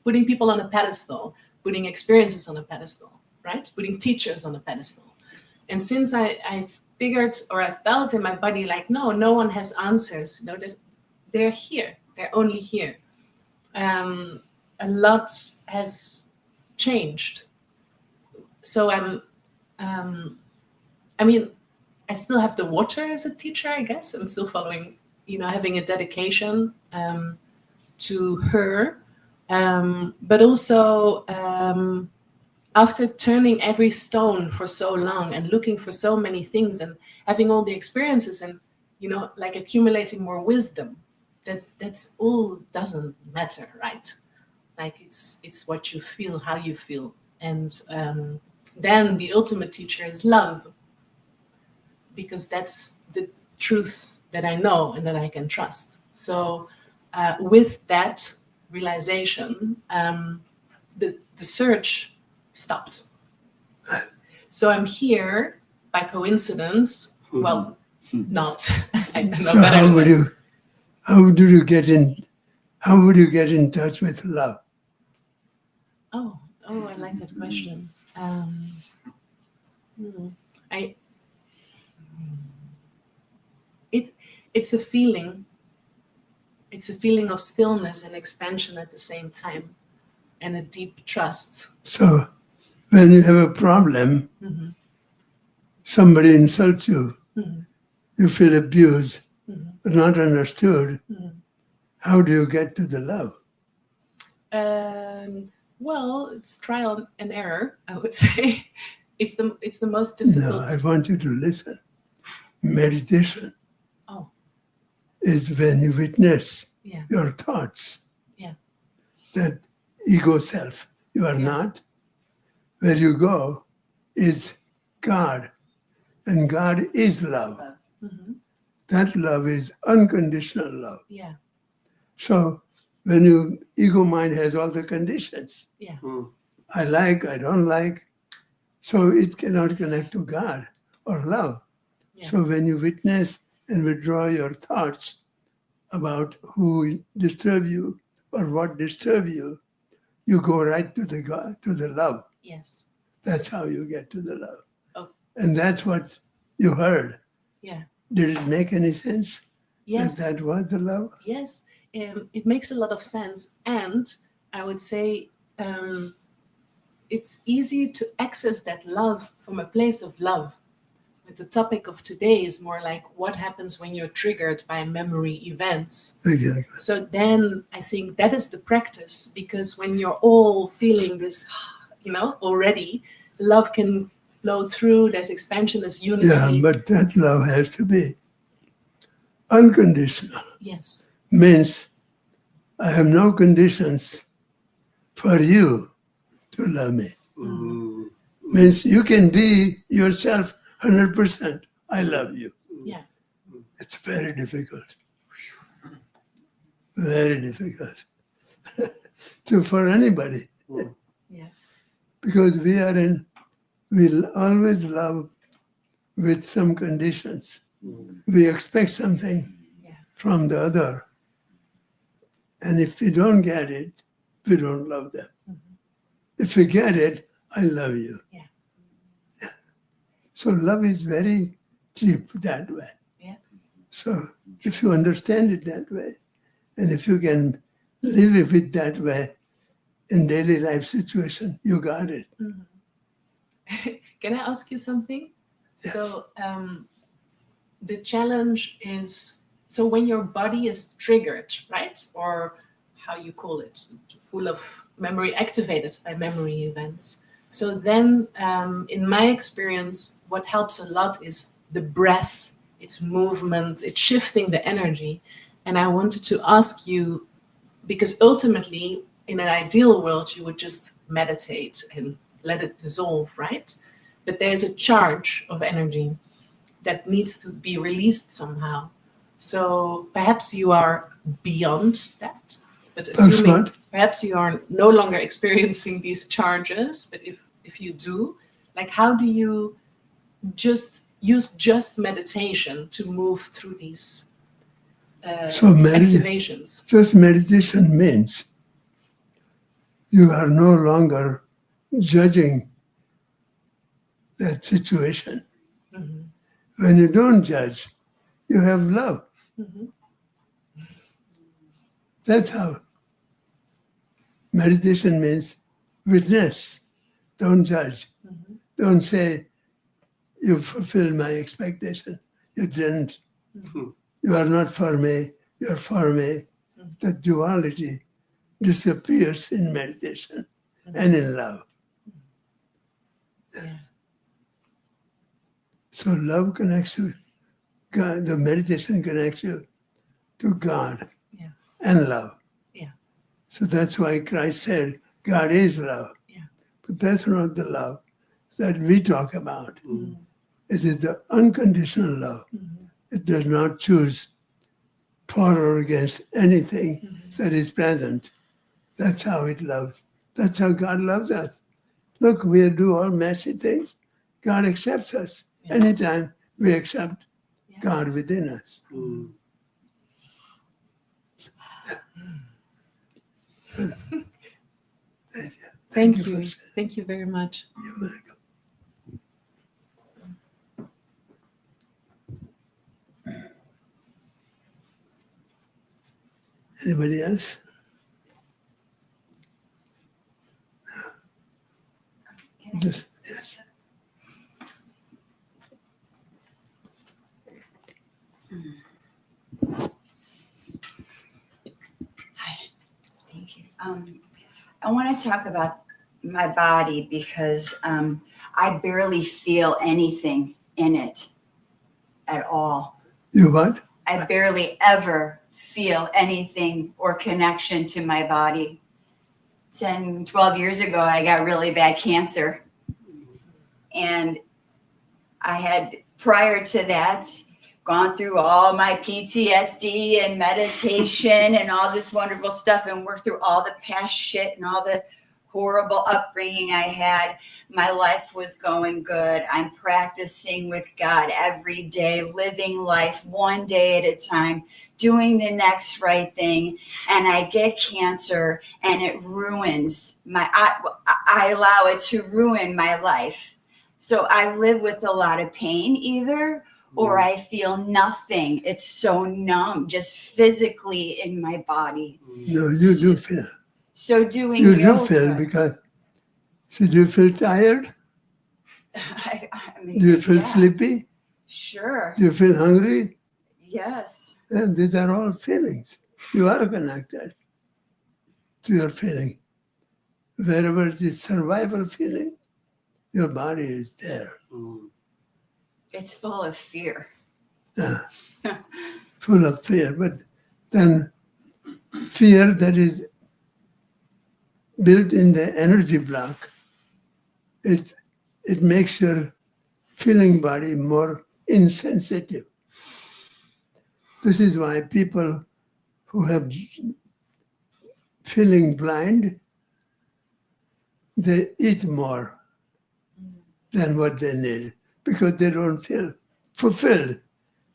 putting people on a pedestal, putting experiences on a pedestal, right? Putting teachers on a pedestal. And since I figured, or I felt in my body like, no one has answers. They're here. They're only here. A lot has changed. So I still have the water as a teacher, I guess. I'm still following, having a dedication to her. But also, after turning every stone for so long and looking for so many things and having all the experiences and, like accumulating more wisdom, that's all doesn't matter, right? Like it's what you feel, how you feel. And then the ultimate teacher is love, because that's the truth that I know and that I can trust. So with that realization, the search stopped. So I'm here by coincidence. Well, not. I know So better than that. how would you get in touch with love? Oh, I like that question. It's a feeling. It's a feeling of stillness and expansion at the same time, and a deep trust So when you have a problem, Mhm. somebody insults you, Mhm. you feel abused, Mhm. not understood. Mhm. How do you get to the love? Well, it's trial and error, I would say. It's the most No, difficult. I want you to listen. Meditation Oh, is when you witness yeah, your thoughts, yeah, that ego self you are Yeah. not. Where you go is God, and God is love. hmm That love is unconditional love. yeah, So when you ego mind has all the conditions, yeah, I like, I don't like, so it cannot connect to God or love. yeah, So when you witness and withdraw your thoughts about who disturb you or what disturb you, you go right to the God, to the love. yes, That's how you get to the love. Oh. And that's what you heard. yeah, Did it make any sense? yes. That was the love? Yes, it makes a lot of sense, and I would say it's easy to access that love from a place of love. But the topic of today is more like what happens when you're triggered by memory events. Exactly. So then I think that is the practice, because when you're all feeling this, already, love can flow through. There's expansion, there's unity. Yeah, but that love has to be unconditional. Yes. Means I have no conditions for you to love me. Means you can be yourself 100%. I love you. Yeah. It's very difficult. Very difficult for anybody. Yeah. Because we always love with some conditions. We expect something Yeah. from the other. And if we don't get it, we don't love them. If we get it, I love you. Yeah. So love is very cheap that way. Yeah. So if you understand it that way, and if you can live it that way in daily life situation, you got it. Can I ask you something? Yes. So the challenge is, so when your body is triggered, right? Or how you call it, full of memory, activated by memory events. So then in my experience, what helps a lot is the breath, its movement, it's shifting the energy. And I wanted to ask you, because ultimately in an ideal world, you would just meditate and let it dissolve, right? But there's a charge of energy that needs to be released somehow. So perhaps you are beyond that, but assuming what? perhaps you are no longer experiencing these charges, but if you do, like how do you just use just meditation to move through these So activations? just meditation means you are no longer judging that situation. Mhm. When you don't judge, you have love. Mhm. That's how meditation means witness. Don't judge. Mhm. Don't say, you fulfilled my expectation. You didn't. You are not for me. You're for me. The duality disappears in meditation and in love. Yeah. So love connects you, God, the meditation connects you to God Yeah. and love. Yeah. So that's why Christ said, God is love. Yeah. But that's not the love that we talk about. Mhm. It is the unconditional love. Mhm. It does not choose for or against anything that is present. That's how it loves. That's how God loves us. Look, we do all messy things. God accepts us. Yeah. Anytime we accept Yeah. God within us. Thank you you. for- Thank you very much. You're welcome. Anybody else? Yes. Thank you. I want to talk about my body because I barely feel anything in it at all. You what? I barely ever feel anything or connection to my body. 10, 12 years ago, I got really bad cancer. And I had, prior to that, gone through all my PTSD and meditation and all this wonderful stuff and worked through all the past shit and all the horrible upbringing I had. My life was going good. I'm practicing with God every day, living life one day at a time, doing the next right thing. And I get cancer and it ruins I allow it to ruin my life. So I live with a lot of pain either, or I feel nothing. It's so numb, just physically in my body. No, you do feel. So doing You do yoga, feel because. So do you feel tired? I mean, Do you feel yeah, sleepy? Sure. Do you feel hungry? Yes. And these are all feelings. You are connected to your feeling. Wherever it is survival feeling, your body is there. It's full of fear. Full of fear. But then fear that is built in the energy block, it makes your feeling body more insensitive. This is why people who have feeling blind, they eat more than what they need because they don't feel fulfilled.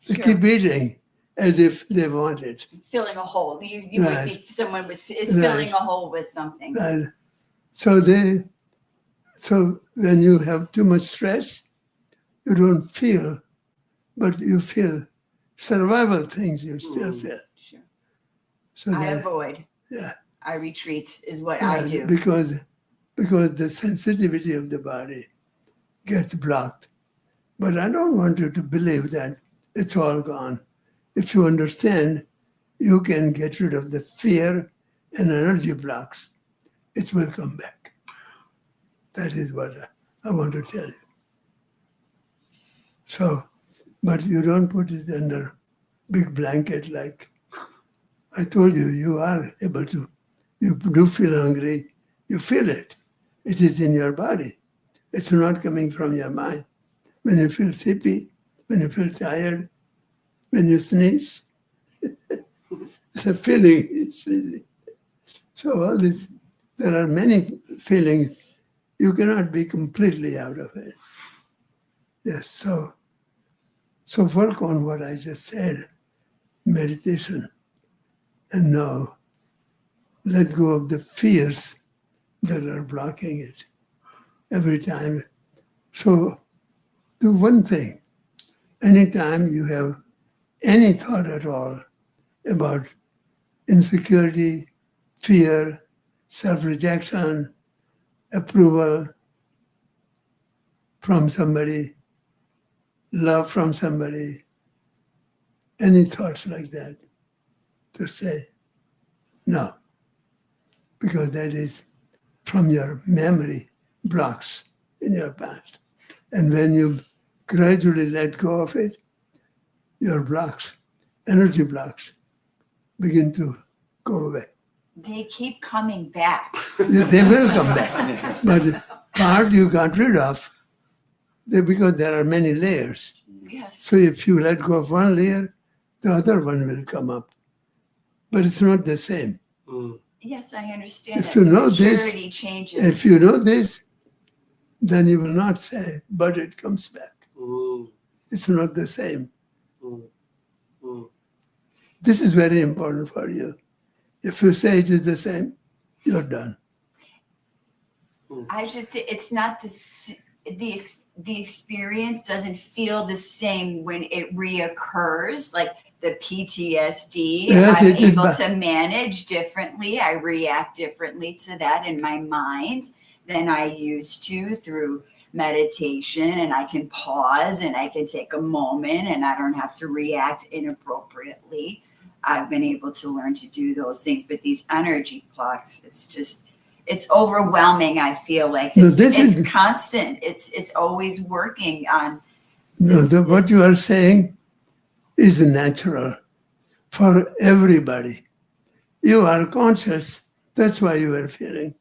They Sure. keep eating as if they want it. Filling a hole. You would Right. be someone is filling Right. a hole with something. And so when you have too much stress, you don't feel, but you feel survival things you still feel. Sure. So I that, avoid. yeah, I retreat is what I do. because the sensitivity of the body gets blocked. But I don't want you to believe that it's all gone. If you understand, you can get rid of the fear and energy blocks. It will come back. That is what I want to tell you. So, but you don't put it under big blanket like I told you, you are able to. You do feel hungry, you feel it. It is in your body. It's not coming from your mind. When you feel sleepy, when you feel tired, when you sneeze, it's a feeling. So all this, there are many feelings. You cannot be completely out of it. Yes, so work on what I just said, meditation. And now let go of the fears that are blocking it every time. So do one thing. Anytime you have any thought at all about insecurity, fear, self-rejection, approval from somebody, love from somebody, any thoughts like that, to say no, because that is from your memory blocks in your past. And when you gradually let go of it, your blocks, energy blocks, begin to go away. They keep coming back. They will come back. But part you got rid of, because there are many layers. Yes. So if you let go of one layer, the other one will come up. But it's not the same. Yes, I understand If that. you know this, Maturity changes. If you know this, then you will not say, but it comes back. It's not the same. This is very important for you. If you say it is the same, you're done. I should say it's not the experience doesn't feel the same when it reoccurs, like the PTSD. Yes, I'm it is able bad. to manage differently. I react differently to that in my mind than I used to through meditation, and I can pause and I can take a moment and I don't have to react inappropriately. I've been able to learn to do those things, but these energy blocks, it's overwhelming. I feel like No, it's, this it's is- constant. It's always working on. No, what you are saying is natural for everybody. You are conscious, that's why you are feeling.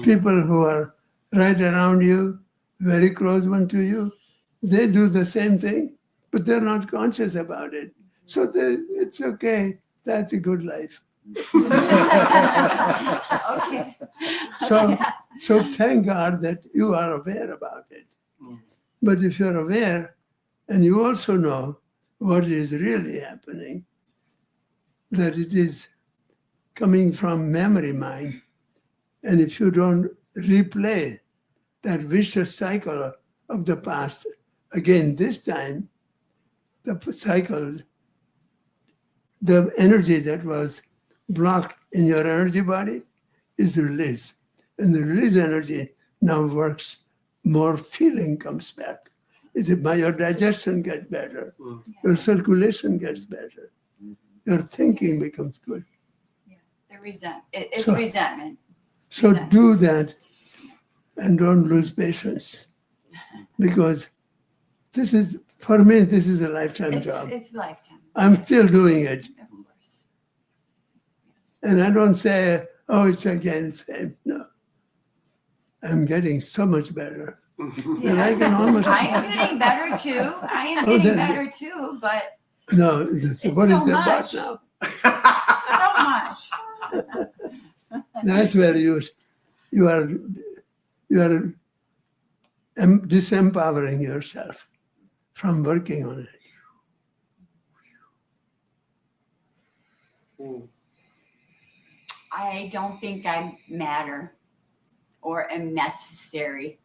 People who are right around you, very close one to you, they do the same thing, but they're not conscious about it. So it's okay. That's a good life. Okay. So thank God that you are aware about it. But if you're aware and you also know what is really happening, that it is coming from memory mind, and if you don't replay that vicious cycle of the past, again, this time, the cycle, the energy that was blocked in your energy body is released. And the released energy now works, more feeling comes back. Your digestion gets better, your circulation gets better, your thinking becomes good. It's So- resentment. So Exactly. do that and don't lose patience, because this is, for me, this is a lifetime job. It's lifetime. I'm still doing it. Of course. Yes. And I don't say, oh, it's again same. No. I'm getting so much better. And I can almost, I am getting better too. I am Oh, getting then- better too, but no, It's what so is the much. about now? so much. That's where you are disempowering yourself from working on it. I don't think I matter or am necessary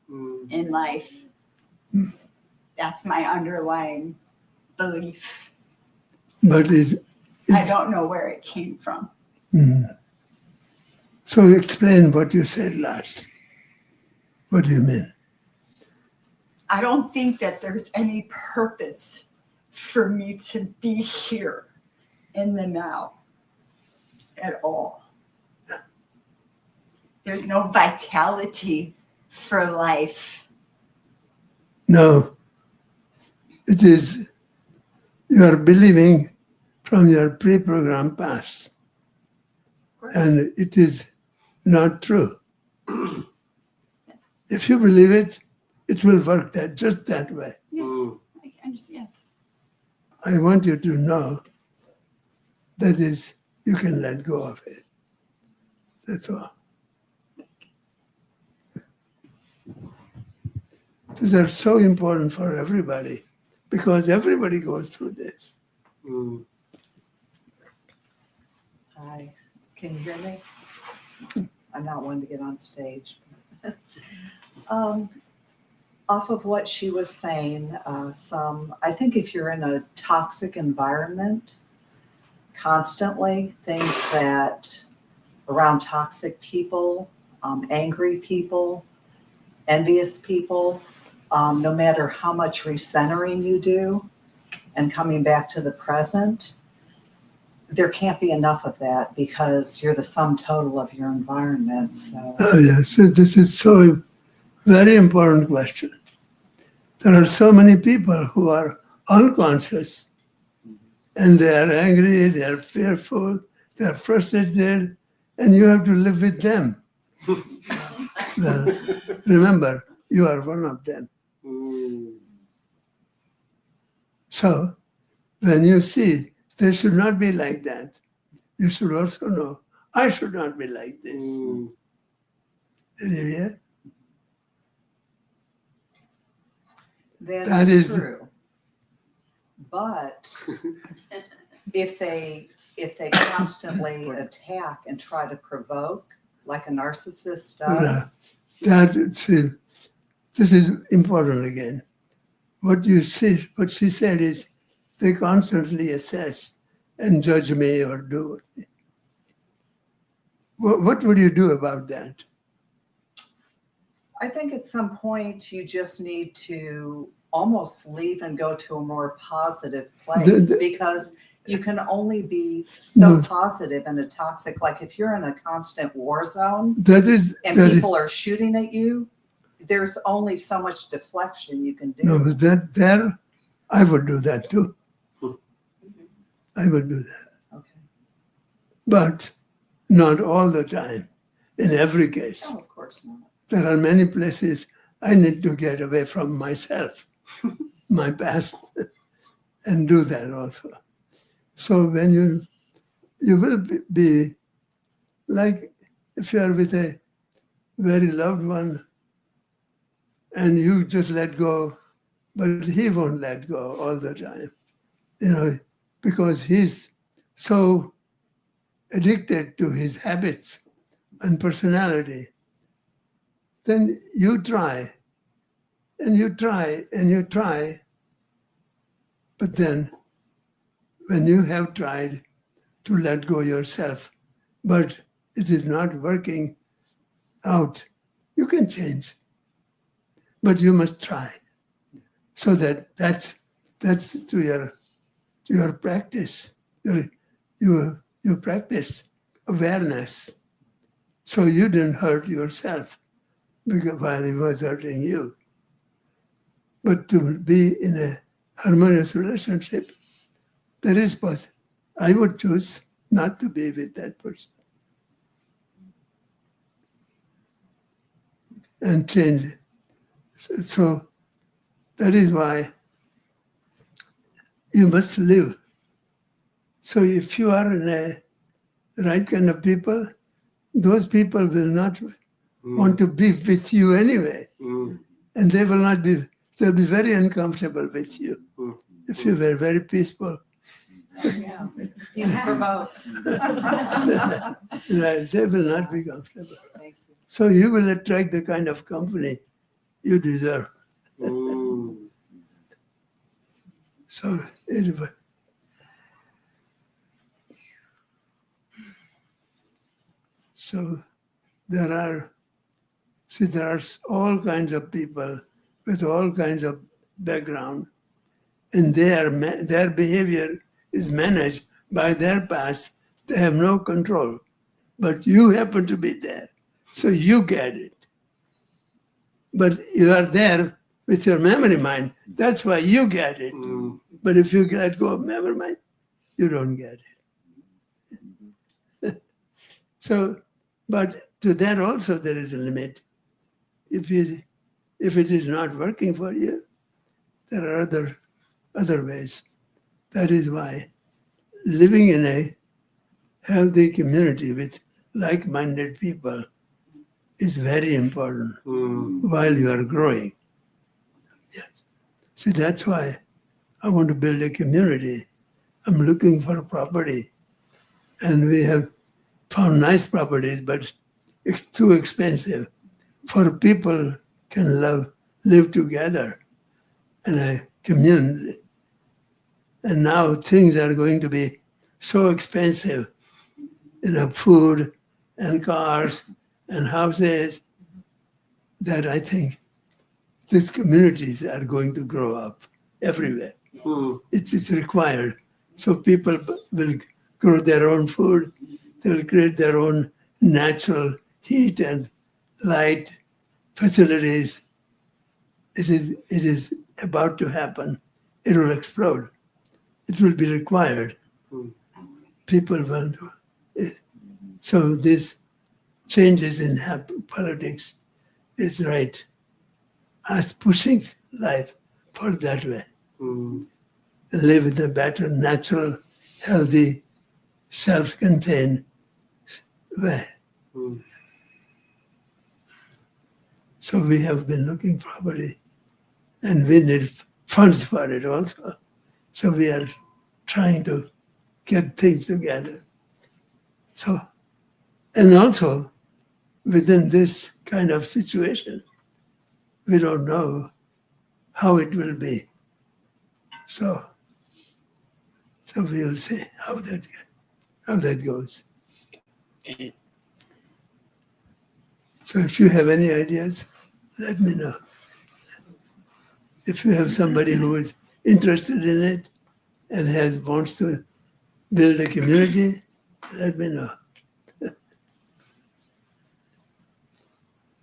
in life. That's my underlying belief. But I don't know where it came from. So explain what you said last. What do you mean? I don't think that there's any purpose for me to be here in the now at all. There's no vitality for life. No. It is, you are believing from your pre-programmed past. And it is not true. If you believe it, it will work just that way. Yes, I understand. Yes. I want you to know that is, you can let go of it. That's all. These are so important for everybody because everybody goes through this. Hi, can you hear me? I'm not one to get on stage. Off of what she was saying, I think if you're in a toxic environment constantly, things that around toxic people, angry people, envious people, no matter how much recentering you do and coming back to the present, there can't be enough of that because you're the sum total of your environment. So Oh, yes. So this is so very important question. There are so many people who are unconscious and they are angry, they are fearful, they are frustrated, and you have to live with them. Well, remember, you are one of them. So when you see they should not be like that, you should also know, I should not be like this. Did you hear? that That is is- true. But if they constantly attack and try to provoke, like a narcissist does, See, this is important again. What she said is, they constantly assess and judge me or do it. What would you do about that? I think at some point you just need to almost leave and go to a more positive place because you can only be so No. positive in a toxic, like if you're in a constant war zone That is, and that is people are shooting at you, there's only so much deflection you can do. no, but that there, I would do that too. I would do that, Okay. but not all the time. In every case, Oh, of course not. there are many places I need to get away from myself, my past, and do that also. So when you will be like if you are with a very loved one and you just let go, but he won't let go all the time, because he's so addicted to his habits and personality. Then you try, and you try, and you try, but then when you have tried to let go yourself, but it is not working out, you can change. But you must try. So that's to your practice. You practice awareness. So you didn't hurt yourself because while he was hurting you. But to be in a harmonious relationship, there is possible. I would choose not to be with that person and change it. So that is why you must live. So if you are in a right kind of people, those people will not want to be with you anyway. And they will not be, they'll be very uncomfortable with you. If you were very peaceful. Yeah. He's provoked. Right, they will not be comfortable. Thank you. So you will attract the kind of company you deserve. So anyway. So there are all kinds of people with all kinds of background, and their behavior is managed by their past. They have no control, but you happen to be there, so you get it. But you are there with your memory mind. That's why you get it. But if you let go of memory mind, you don't get it. So, but to that also there is a limit. If it is not working for you, there are other ways. That is why living in a healthy community with like-minded people is very important while you are growing. Yes. See, that's why I want to build a community. I'm looking for property, and we have found nice properties, but it's too expensive. For people can live together in a community. And now things are going to be so expensive, food and cars and houses, that I think these communities are going to grow up everywhere. It's required. So people will grow their own food. They'll create their own natural heat and light facilities. It is about to happen. It will explode. It will be required. People will do it. So this changes in politics is right. Us pushing life for that way. Live in a better, natural, healthy, self-contained way. So we have been looking for property, and we need funds for it also. So we are trying to get things together. So, and also within this kind of situation, we don't know how it will be. So we'll see how that goes. So if you have any ideas, let me know. If you have somebody who is interested in it and wants to build a community, let me know.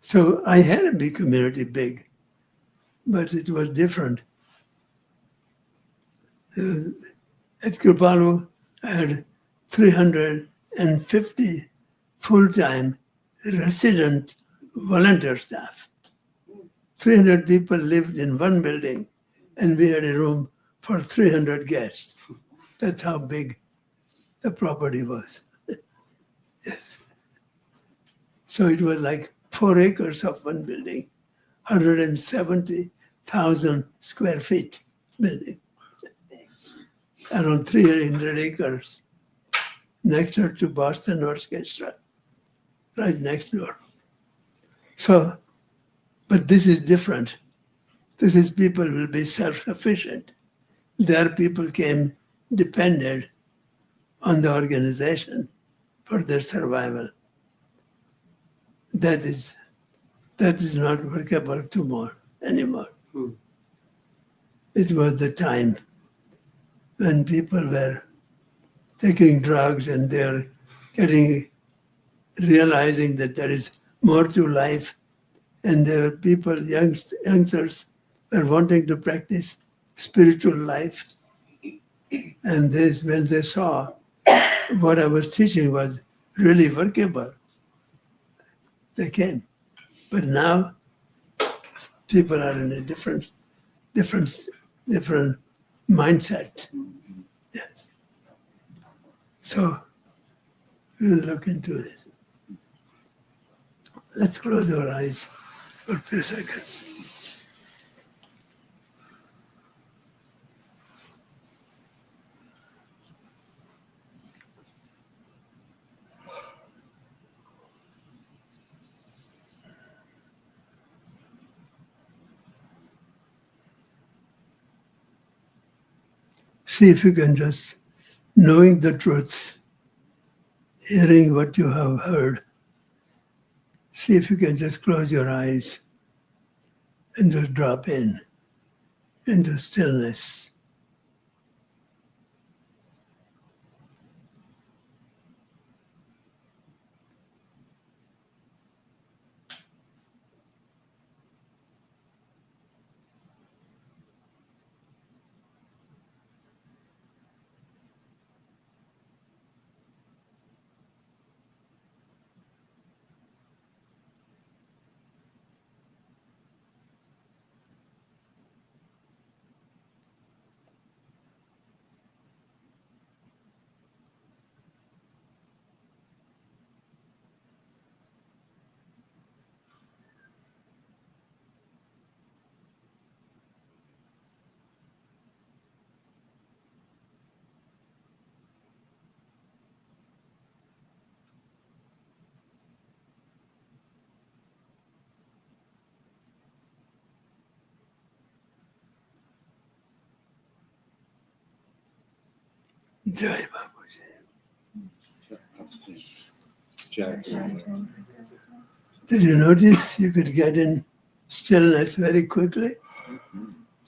So I had a big community, but it was different. At Kripalu, I had 350 full-time resident volunteer staff. 300 people lived in one building, and we had a room for 300 guests. That's how big the property was. Yes. So it was like 4 acres of one building, 170,000 square feet building, around 300 acres, next door to Boston Orchestra, right next door. So, but this is different. This is people will be self-sufficient. Their people came dependent on the organization for their survival. That is not workable anymore. It was the time when people were taking drugs and they're realizing that there is more to life, and there were people, youngsters, were wanting to practice spiritual life. And when they saw what I was teaching was really workable, they came. But now people are in a different mindset. Yes. So we'll look into it. Let's close our eyes for a few seconds. See if you can just, knowing the truths, hearing what you have heard, see if you can just close your eyes and just drop into stillness. Jai Babuji. Did you notice you could get in stillness very quickly?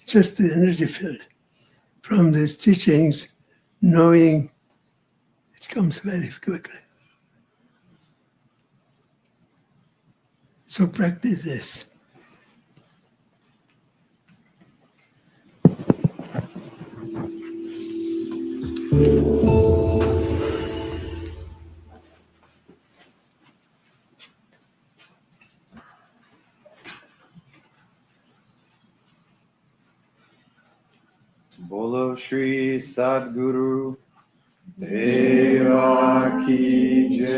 Just the energy field from these teachings, knowing it comes very quickly. So practice this. Bolo Shri Sadguru Deva Ki Jai.